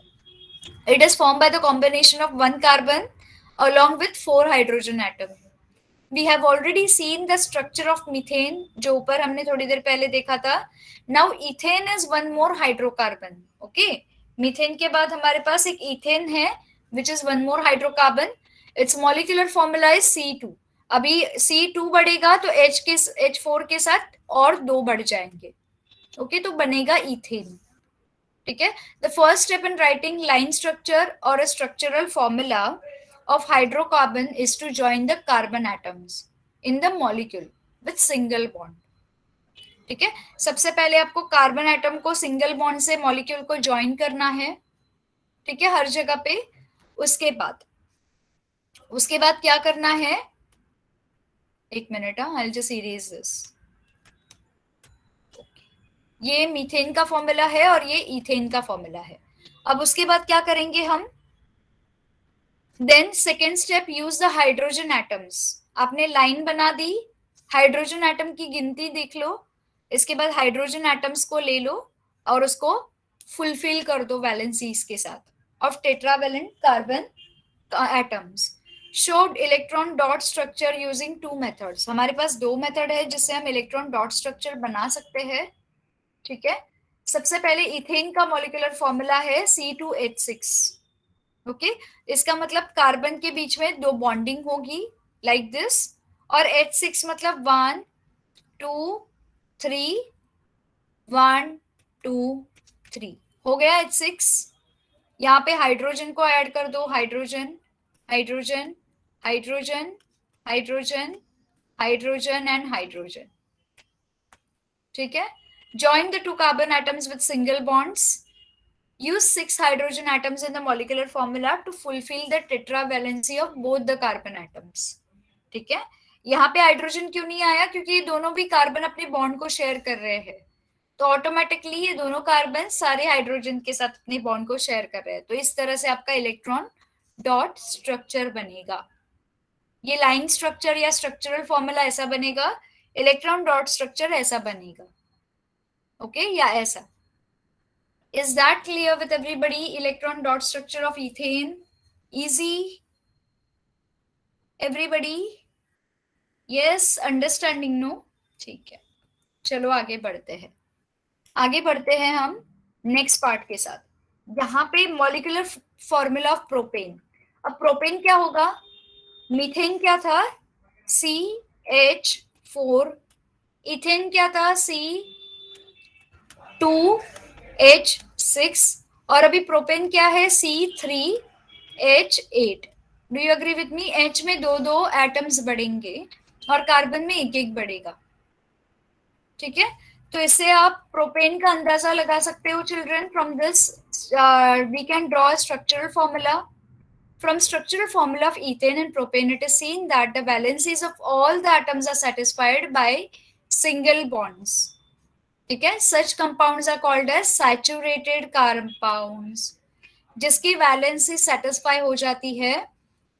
It is formed by the combination of one carbon along with 4 hydrogen atoms. We have already seen the structure of methane, जो ऊपर हमने थोड़ी देर पहले देखा था. Now ethane is one more hydrocarbon. Okay, methane के बाद हमारे पास एक ethane है, which is one more hydrocarbon. Its molecular formula is C2. अभी C2 बढ़ेगा तो H4 के साथ और 2 बढ़ जाएंगे. ओके, तो बनेगा ethane. ठीक है. The first step in writing line structure or a structural formula of hydrocarbon is to join the carbon atoms in the molecule with single bond. ठीक है. सबसे पहले आपको कार्बन एटम को सिंगल बॉन्ड से मॉलिक्यूल को ज्वाइन करना है. ठीक है, हर जगह पे. उसके बाद क्या करना है? एक minute, I just erase this. ये मीथेन का फॉर्मूला है और ये इथेन का फॉर्मूला है. अब उसके बाद क्या करेंगे हम? Then second step, use the hydrogen atoms. आपने लाइन बना दी, हाइड्रोजन एटम की गिनती देख लो. इसके बाद हाइड्रोजन एटम्स को ले लो और उसको फुलफिल कर दो वैलेंसीज के साथ of tetravalent carbon atoms. Showed electron dot structure using 2 methods. हमारे पास 2 मेथड है जिससे हम इलेक्ट्रॉन डॉट स्ट्रक्चर बना सकते हैं. ठीक है. सबसे पहले इथेन का मॉलिक्यूलर फॉर्मूला है C2H6. ओके, इसका मतलब कार्बन के बीच में 2 बॉन्डिंग होगी लाइक दिस. और H6 मतलब 1 2 3, 1 2 3 हो गया H6. यहाँ पे हाइड्रोजन को ऐड कर दो. Hydrogen, hydrogen, hydrogen, hydrogen, hydrogen and hydrogen. ठीक है. Join the 2 carbon atoms with single bonds. Use 6 hydrogen atoms in the molecular formula to fulfill the tetravalency of both the carbon atoms. ठीक है. यहाँ पे hydrogen क्यों नहीं आया? क्योंकि ये दोनों भी कार्बन अपने बॉन्ड को शेयर कर रहे हैं, तो ऑटोमेटिकली ये दोनों कार्बन सारे हाइड्रोजन के साथ अपने बॉन्ड को शेयर कर रहे हैं. तो इस तरह से आपका इलेक्ट्रॉन डॉट स्ट्रक्चर बनेगा. ये लाइन स्ट्रक्चर या स्ट्रक्चरल फॉर्मूला ऐसा बनेगा, इलेक्ट्रॉन डॉट स्ट्रक्चर ऐसा बनेगा. ओके, या ऐसा. Is that clear with everybody? Electron dot structure of ethane. Easy? Everybody? Yes, understanding, no? ठीक है, चलो आगे बढ़ते हैं हम नेक्स्ट पार्ट के साथ. यहाँ पे मॉलिक्यूलर फॉर्मूला ऑफ प्रोपेन. अब प्रोपेन क्या होगा? मीथेन क्या था? CH4. इथेन क्या था? C2H6. और अभी प्रोपेन क्या है? C3H8. Do you agree with me? H में 2 एटम्स बढ़ेंगे और कार्बन में एक एक बढ़ेगा, ठीक है। तो इससे आप प्रोपेन का अंदाजा लगा सकते हो children. From this we can draw structural formula. From structural formula of ethane and propane, it is seen that the valencies of all the atoms are satisfied by single bonds. ठीक है, such compounds are called as saturated compounds. जिसकी valency satisfy हो जाती है,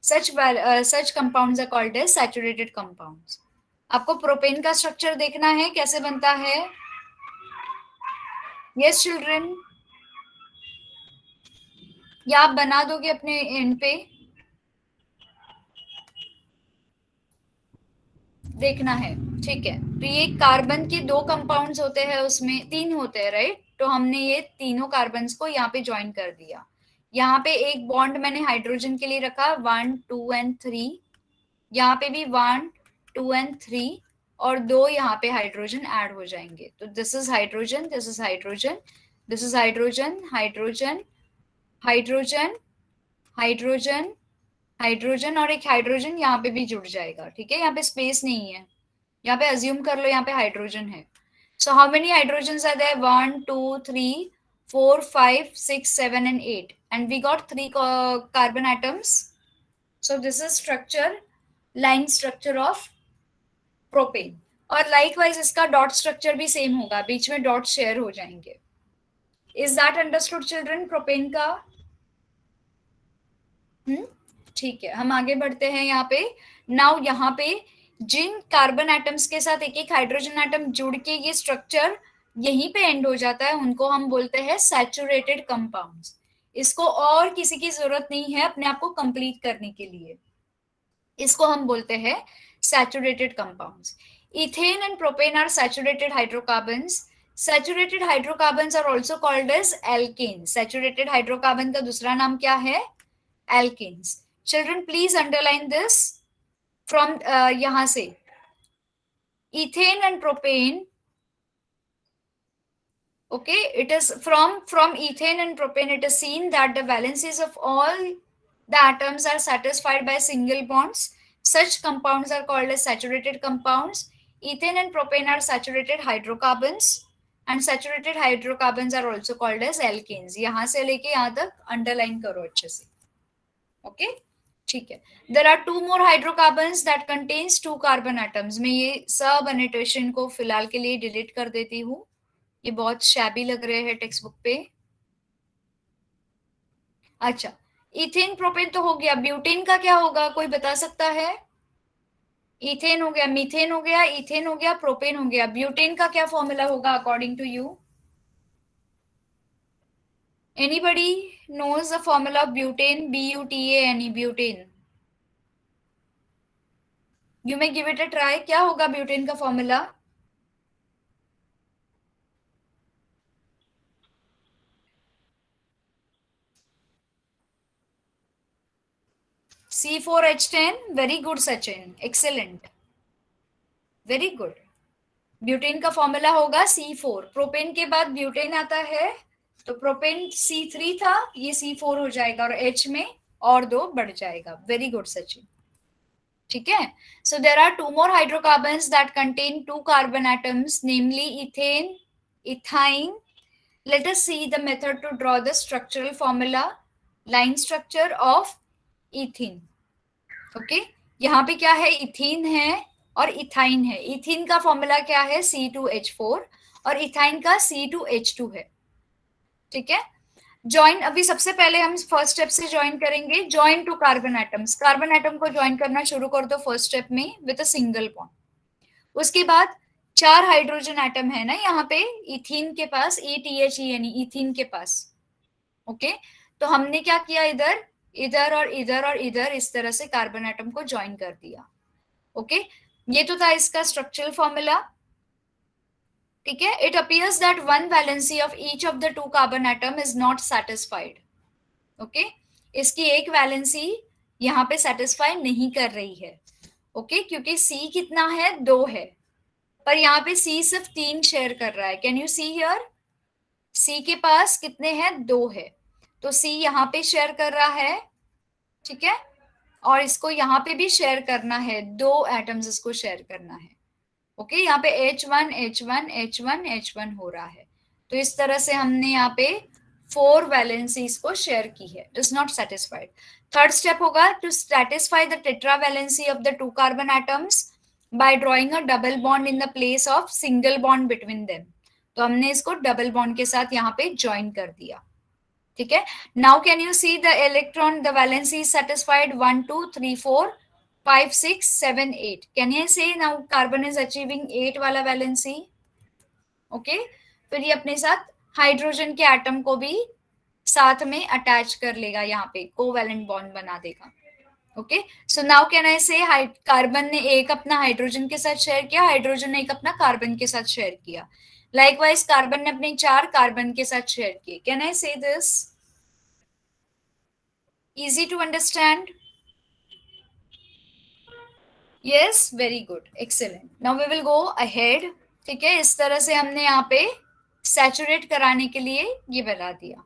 such compounds are called as saturated compounds. आपको propane का structure देखना है कैसे बनता है? यस चिल्ड्रन, या आप बना दोगे अपने एंड पे? देखना है, ठीक है। तो ये कार्बन के दो कंपाउंड्स होते हैं, उसमें तीन होते हैं, राइट। तो हमने ये तीनों कार्बन्स को यहाँ पे ज्वाइन कर दिया। यहाँ पे एक बॉन्ड मैंने हाइड्रोजन के लिए रखा 1 2 एंड 3, यहाँ पे भी 1 2 एंड 3, और दो यहाँ पे हाइड्रोजन ऐड हो जाएंगे। तो this is hydrogen, this is hydrogen, this is hydrogen, hydrogen, hydrogen, hydrogen, hydrogen, और एक हाइड्रोजन यहाँ पे भी जुड़ जाएगा, ठीक है। यहाँ पे स्पेस नहीं है, यहाँ पे अज्यूम कर लो यहाँ पे हाइड्रोजन है। So how many hydrogen are there? 1 2 3 4 5 6 7 and 8, and we got 3 carbon atoms. So this is structure, line structure of propane. और लाइकवाइज इसका डॉट स्ट्रक्चर भी सेम होगा, बीच में डॉट शेयर हो जाएंगे। Is that understood children propane का? ठीक है, हम आगे बढ़ते हैं यहाँ पे। नाउ यहाँ पे जिन कार्बन एटम्स के साथ एक एक हाइड्रोजन एटम जुड़ के ये स्ट्रक्चर यहीं पे एंड हो जाता है, उनको हम बोलते हैं सैचुरेटेड कंपाउंड्स। इसको और किसी की जरूरत नहीं है अपने आप को कंप्लीट करने के लिए, इसको हम बोलते हैं saturated compounds. Ethane and propane are saturated hydrocarbons. Saturated hydrocarbons are also called as alkanes. Saturated hydrocarbon का दूसरा नाम क्या है? Alkanes. Children please underline this from यहां से, ethane and propane, okay, it is from ethane and propane it is seen that the valencies of all the atoms are satisfied by single bonds. Such compounds are called as saturated compounds. Ethane and propane are saturated hydrocarbons, and saturated hydrocarbons are also called as alkanes. यहाँ से लेके यहाँ तक underline करो अच्छे से, okay, ठीक है। There are two more hydrocarbons that contains two carbon atoms. मैं ये सब एनोटेशन को फिलहाल के लिए डिलीट कर देती हूँ, ये बहुत शैबी लग रहे हैं टेक्स्ट बुक पे। अच्छा, इथेन प्रोपेन तो हो गया, ब्यूटेन का क्या होगा, कोई बता सकता है? इथेन हो गया, मीथेन हो गया, इथेन हो गया, प्रोपेन हो गया, ब्यूटेन का क्या फॉर्मूला होगा according to you? Anybody knows the formula of butane? B-U-T-A-N-E, butane. You may give it a try. क्या होगा ब्यूटेन का formula? C4H10. Very good Sachin, excellent, very good. Butane का फॉर्मूला होगा C4। प्रोपेन के बाद ब्यूटेन आता है, तो प्रोपेन C3 था, ये C4 हो जाएगा, और H में और दो बढ़ जाएगा। वेरी गुड सचिन, ठीक है। So there are two more hydrocarbons that contain two carbon atoms, namely ethane, ethyne. Let us see the method to draw the structural formula, line structure of ethene. Okay, यहाँ पे क्या है? Ethene है और ethyne है। Ethene का formula क्या है? C2H4, और इथाइन का C2H2 है, ठीक है। ज्वाइन, अभी सबसे पहले हम फर्स्ट स्टेप से ज्वाइन करेंगे। Join two carbon atoms, carbon atom को ज्वाइन करना शुरू कर दो फर्स्ट स्टेप में विद अ सिंगल बॉन्ड। उसके बाद 4 हाइड्रोजन एटम है ना यहाँ पे इथीन के पास, ETHE, इथीन के पास, ओके। तो हमने क्या किया, इधर इधर और इधर और इधर इस तरह से कार्बन एटम को ज्वाइन कर दिया, ओके। ये तो था इसका स्ट्रक्चरल फॉर्मूला, ठीक है। It appears that one valency of each of the two carbon atom is not satisfied, okay. इसकी एक वैलेंसी यहाँ पे सेटिस्फाई नहीं कर रही है, ओके, क्योंकि C कितना है? 2 है, पर यहाँ पे C सिर्फ 3 शेयर कर रहा है। Can you see here? C के पास कितने हैं? 2 है, तो C यहाँ पे शेयर कर रहा है, ठीक है। और इसको यहाँ पे भी शेयर करना है, 2 एटम्स इसको शेयर करना है। ओके, यहाँ पे H1 H1 H1 H1 हो रहा है। तो इस तरह से हमने यहाँ पे 4 वैलेंसीज को शेयर की है। It is not satisfied. Third step होगा to satisfy the tetravalency of the 2 carbon atoms by drawing a double bond in the place of single bond between them. तो हमने इसको डबल बॉन्ड के साथ यहाँ पे ज्वाइन कर दिया। ठीक है, now can you see the electron, the valency is satisfied 1 2 3 4 5 6 7 8। Can you से नाउ कार्बन इज अचीविंग 8 वाला वैलेंसी। ओके, फिर ये अपने साथ हाइड्रोजन के एटम को भी साथ में अटैच कर लेगा, यहाँ पे कोवैलेंट बॉन्ड बना देगा। Okay, so now can I से कार्बन ने एक अपना हाइड्रोजन के साथ शेयर किया, हाइड्रोजन ने एक अपना कार्बन के साथ शेयर किया। लाइकवाइज कार्बन ने अपने 4 कार्बन के साथ शेयर किए। कैन आई से this? Easy to understand? Yes, very good, excellent. Now we will go ahead. ठीक है, इस तरह से हमने यहाँ पे सैचुरेट कराने के लिए ये बना दिया।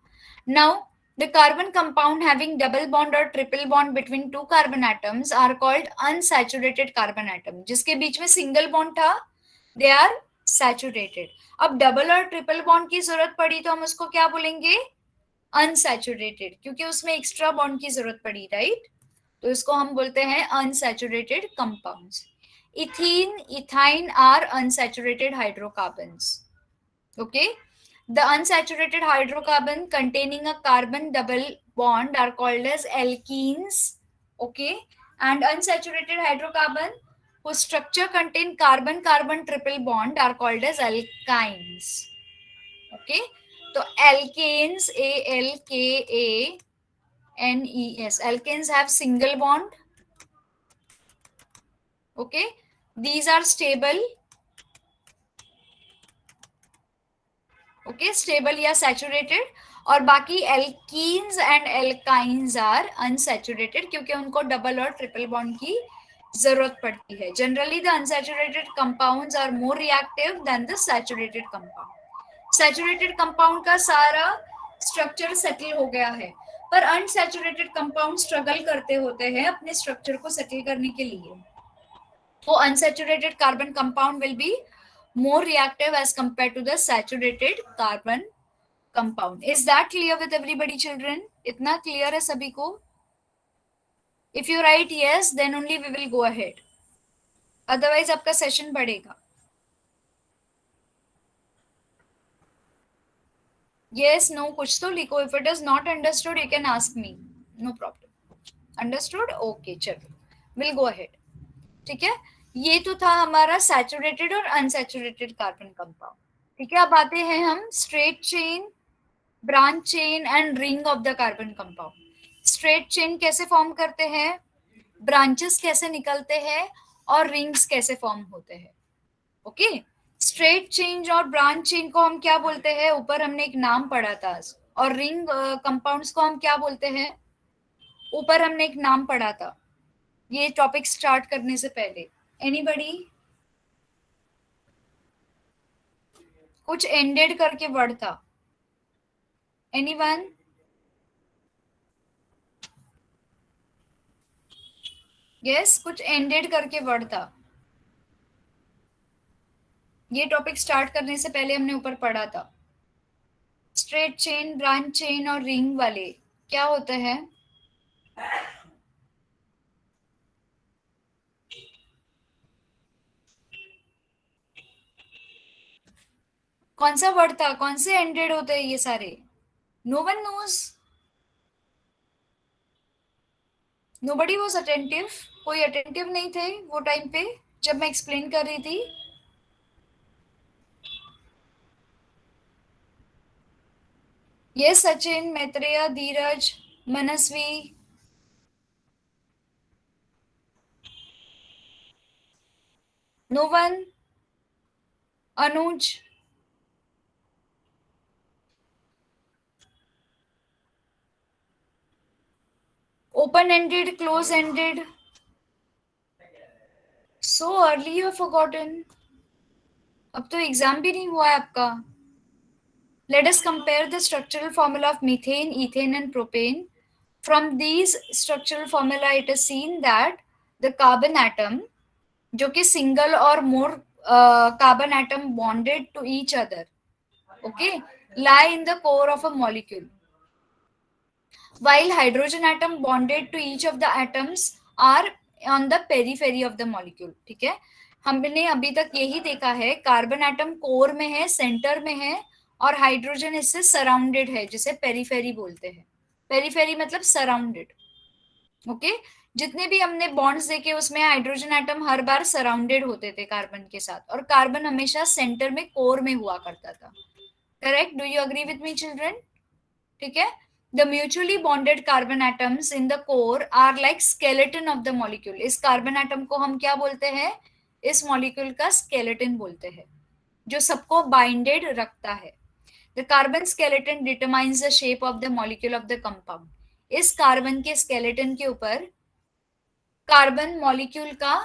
Now the carbon compound having double bond or triple bond between 2 carbon atoms are called unsaturated carbon atom. जिसके बीच में सिंगल बॉन्ड था, they are saturated. अब डबल और ट्रिपल बॉन्ड की जरूरत पड़ी तो हम उसको क्या बोलेंगे? अनसैचुरेटेड, क्योंकि उसमें एक्स्ट्रा बॉन्ड की जरूरत पड़ी, राइट? तो इसको हम बोलते हैं unsaturated compounds. Ethene, ethyne are unsaturated hydrocarbons. Okay, the unsaturated hydrocarbon containing a carbon double bond are called as alkenes. Okay, and unsaturated hydrocarbon whose structure contain carbon carbon triple bond are called as alkynes. Okay, तो alkanes, ALKANES, alkanes have single bond. Okay, these are stable. Okay, stable या saturated, और बाकी alkenes and alkynes are unsaturated क्योंकि उनको double और triple bond की जरूरत पड़ती है। Generally the unsaturated compounds are more reactive than the saturated compound. Saturated compound का सारा स्ट्रक्चर सेटल हो गया है, पर अनसैचुरेटेड कंपाउंड स्ट्रगल करते होते हैं अपने स्ट्रक्चर को सेटल करने के लिए। तो unsaturated carbon compound will be more reactive as compared to the saturated carbon compound. Is that clear with everybody, children? इतना clear है सभी को? If you write yes, then only we will go ahead. Otherwise आपका session बढ़ेगा। Yes, no, कुछ तो लिखो। If it is not understood, you can ask me. No problem. Understood? Okay, चलो, we'll go ahead. ठीक है, ये तो था हमारा सैचुरेटेड और अनसैचुरेटेड कार्बन कंपाउंड। ठीक है, अब आते हैं हम straight chain, branch chain and ring of the carbon compound. Straight chain कैसे फॉर्म करते हैं, ब्रांचेस कैसे निकलते हैं, और रिंग्स कैसे फॉर्म होते हैं। ओके, स्ट्रेट चेन और ब्रांच चेन को हम क्या बोलते हैं, ऊपर हमने एक नाम पढ़ा था। और रिंग कंपाउंड्स को हम क्या बोलते हैं, ऊपर हमने एक नाम पढ़ा था ये टॉपिक स्टार्ट करने से पहले। एनीबडी? कुछ एंडेड करके वर्ड था। एनीवन? यस, कुछ एंडेड करके वर्ड था। ये टॉपिक स्टार्ट करने से पहले हमने ऊपर पढ़ा था। स्ट्रेट चेन, ब्रांच चेन और रिंग वाले क्या होते हैं? कौन सा वर्ड था, कौन से एंडेड होते हैं ये सारे? No one knows, nobody was attentive. कोई अटेंटिव नहीं थे वो टाइम पे जब मैं एक्सप्लेन कर रही थी। ये Sachin, Maitreya, Dheeraj, Manasvi, no one, Anuj, open ended, close ended, so early you forgotten. अब तो एग्जाम भी नहीं हुआ है आपका। Let us compare the structural formula of methane, ethane and propane From these structural formula it is seen that the carbon atom, जो कि single or more carbon atom bonded to each other, okay, lie in the core of a molecule, while hydrogen atom bonded to each of the atoms are on the periphery of the molecule. ठीक है, हमने अभी तक यही देखा है, carbon atom core में है, सेंटर में है, और हाइड्रोजन इससे सराउंडेड है, जिसे पेरिफेरी बोलते हैं. पेरिफेरी मतलब सराउंडेड. ओके, जितने भी हमने बॉन्ड्स देखे उसमें हाइड्रोजन एटम हर बार सराउंडेड होते थे कार्बन के साथ, और कार्बन हमेशा सेंटर में, कोर में हुआ करता था. Correct? Do you agree with me children? ठीक है. The mutually bonded carbon atoms in the core are like skeleton of the molecule. इस कार्बन एटम को हम क्या बोलते हैं? इस मॉलिक्यूल का स्केलेटन बोलते हैं, जो सबको बाइंडेड रखता है. The carbon skeleton determines the shape of the molecule of the compound. इस कार्बन के स्केलेटन के ऊपर कार्बन मॉलिक्यूल का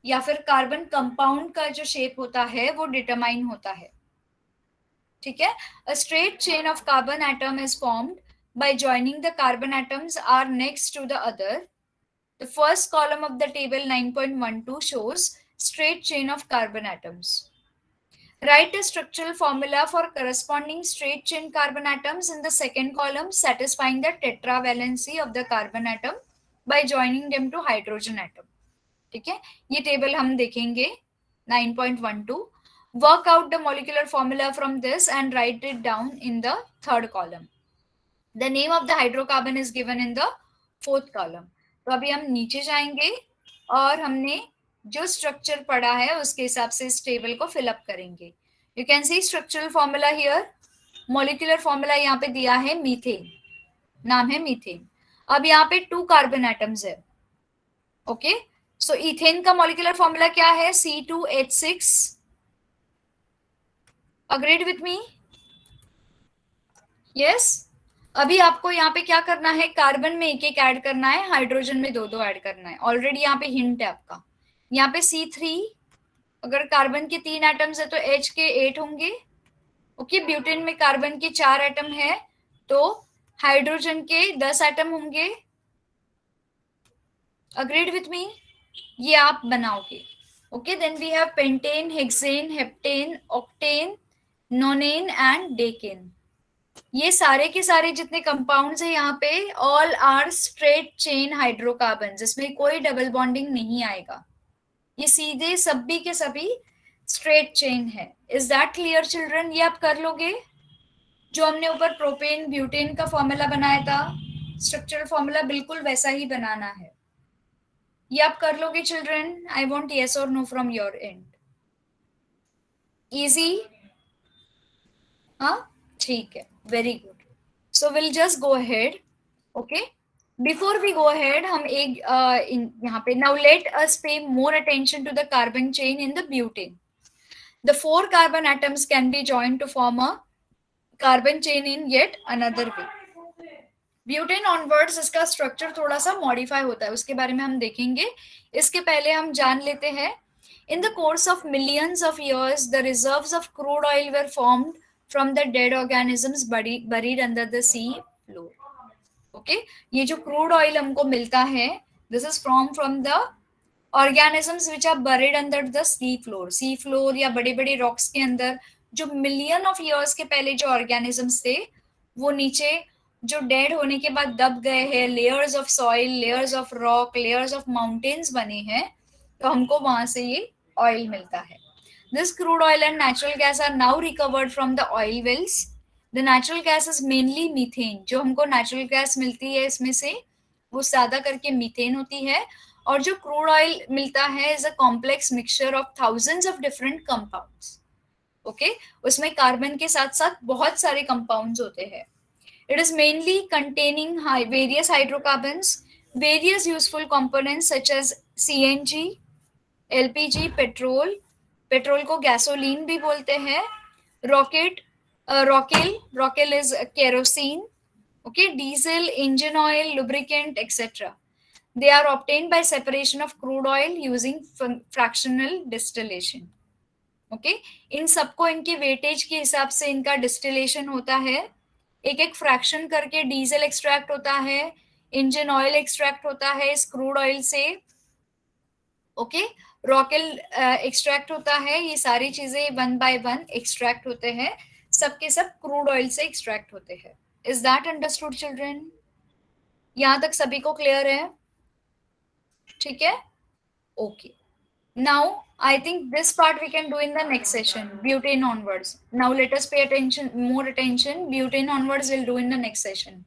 या फिर कार्बन कंपाउंड का जो शेप होता है वो डिटरमाइन होता है. ठीक है. A straight chain of carbon atom is formed by joining the carbon atoms are next to the other. The first column of the table 9.12 shows straight chain of carbon atoms. Write a structural formula for corresponding straight chain carbon atoms in the second column, satisfying the tetravalency of the carbon atom by joining them to hydrogen atom. ठीक है, ये table हम देखेंगे 9.12. Work out the molecular formula from this and write it down in the third column. The name of the hydrocarbon is given in the fourth column. तो अभी हम नीचे जाएंगे और हमने जो स्ट्रक्चर पढ़ा है उसके हिसाब से इस टेबल को फिलअप करेंगे. You can C structural formula here. Molecular formula यहाँ पे दिया है मीथेन, नाम है मीथेन. अब यहाँ पे 2 कार्बन एटम्स है. ओके, सो इथेन का मॉलिक्यूलर फॉर्मूला क्या है? C2H6. Agreed with me? Yes. अभी आपको यहाँ पे क्या करना है? कार्बन में एक एक ऐड करना है, हाइड्रोजन में 2-2 ऐड करना है. ऑलरेडी यहाँ पे हिंट है आपका. यहाँ पे C3, अगर कार्बन के 3 एटम्स है तो H के 8 होंगे. ओके, ब्यूटेन में कार्बन के 4 एटम है तो हाइड्रोजन के 10 एटम होंगे. Agreed with me? ये आप बनाओगे. Okay, then we have pentane, hexane, heptane, octane, nonane and decane. ये सारे के सारे जितने कंपाउंड्स है यहाँ पे, all are straight chain hydrocarbon, जिसमें कोई डबल बॉन्डिंग नहीं आएगा. ये सीधे सभी के सभी स्ट्रेट चेन है. Is that clear children? ये आप कर लोगे. जो हमने ऊपर प्रोपेन ब्यूटेन का फॉर्मूला बनाया था, स्ट्रक्चरल फॉर्मूला बिल्कुल वैसा ही बनाना है. ये आप कर लोगे चिल्ड्रन? आई वॉन्ट येस और no from your end. Easy? हाँ, ठीक है, very good. So will just go ahead. Okay, before we go ahead, हम एक यहाँ पे now let us pay more attention to the carbon chain in the butane. The 4 carbon atoms can be joined to form a carbon chain in yet another way. Butane onwards इसका structure थोड़ा सा modify होता है, उसके बारे में हम देखेंगे. इसके पहले हम जान लेते हैं. In the course of millions of years the reserves of crude oil were formed from the dead organisms buried under the sea floor. Okay, ये जो क्रूड ऑयल हमको मिलता है, this is from the organisms which are buried under the sea floor या बड़े बड़े rocks के अंदर, जो मिलियन ऑफ ईयर्स के पहले जो ऑर्गेनिजम्स थे वो नीचे जो डेड होने के बाद दब गए हैं, layers of soil, layers of rock, layers of mountains बने हैं, तो हमको वहां से ये ऑयल मिलता है. This crude oil and natural gas are now recovered from the oil wells. The natural gas is mainly methane. जो हमको natural gas मिलती है इसमें से वो ज्यादा करके मीथेन होती है, और जो crude oil मिलता है is a complex mixture of thousands of different compounds. Okay, उसमें कार्बन के साथ साथ बहुत सारे compounds होते हैं. It is mainly containing various hydrocarbons, various useful components such as CNG, LPG, petrol को गैसोलीन भी बोलते हैं, रॉकेल is kerosene, okay, diesel, engine oil, lubricant etcetera. They are obtained by separation of crude oil using fractional distillation. Okay, इन सबको इनके weightage के हिसाब से इनका डिस्टिलेशन होता है. एक एक फ्रैक्शन करके डीजल एक्सट्रैक्ट होता है, इंजन ऑयल एक्सट्रैक्ट होता है इस क्रूड ऑयल से, ओके। रॉकेल एक्सट्रैक्ट होता है, ये सारी चीजें वन बाय वन एक्सट्रैक्ट होते हैं, सबके सब क्रूड ऑयल से एक्सट्रैक्ट होते हैं। Is that understood children? यहां तक सभी को क्लियर है? ठीक है, okay. Now, I think this part we can do in the next session, butane onwards. Now, let us pay attention, more attention. Butane onwards we'll do in the next session.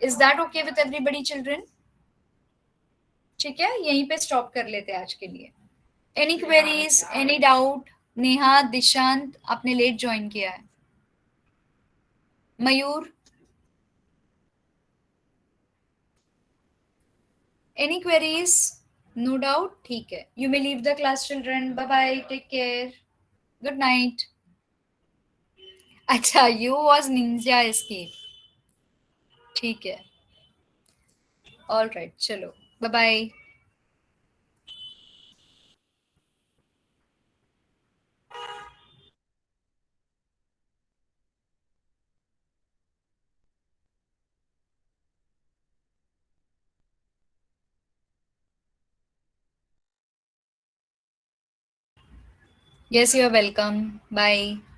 Is that okay with everybody, children? ठीक है, यहीं पे stop कर लेते हैं आज के लिए। Any queries, any doubt? Neha, Dishant, आपने लेट ज्वाइन किया है। Mayur, any queries? No doubt, ठीक है। You may leave the class children, bye bye, take care, good night. अच्छा, यू वॉज निंजा एस्केप, ठीक है, ऑल राइट, चलो, bye bye. Yes, you're welcome. Bye.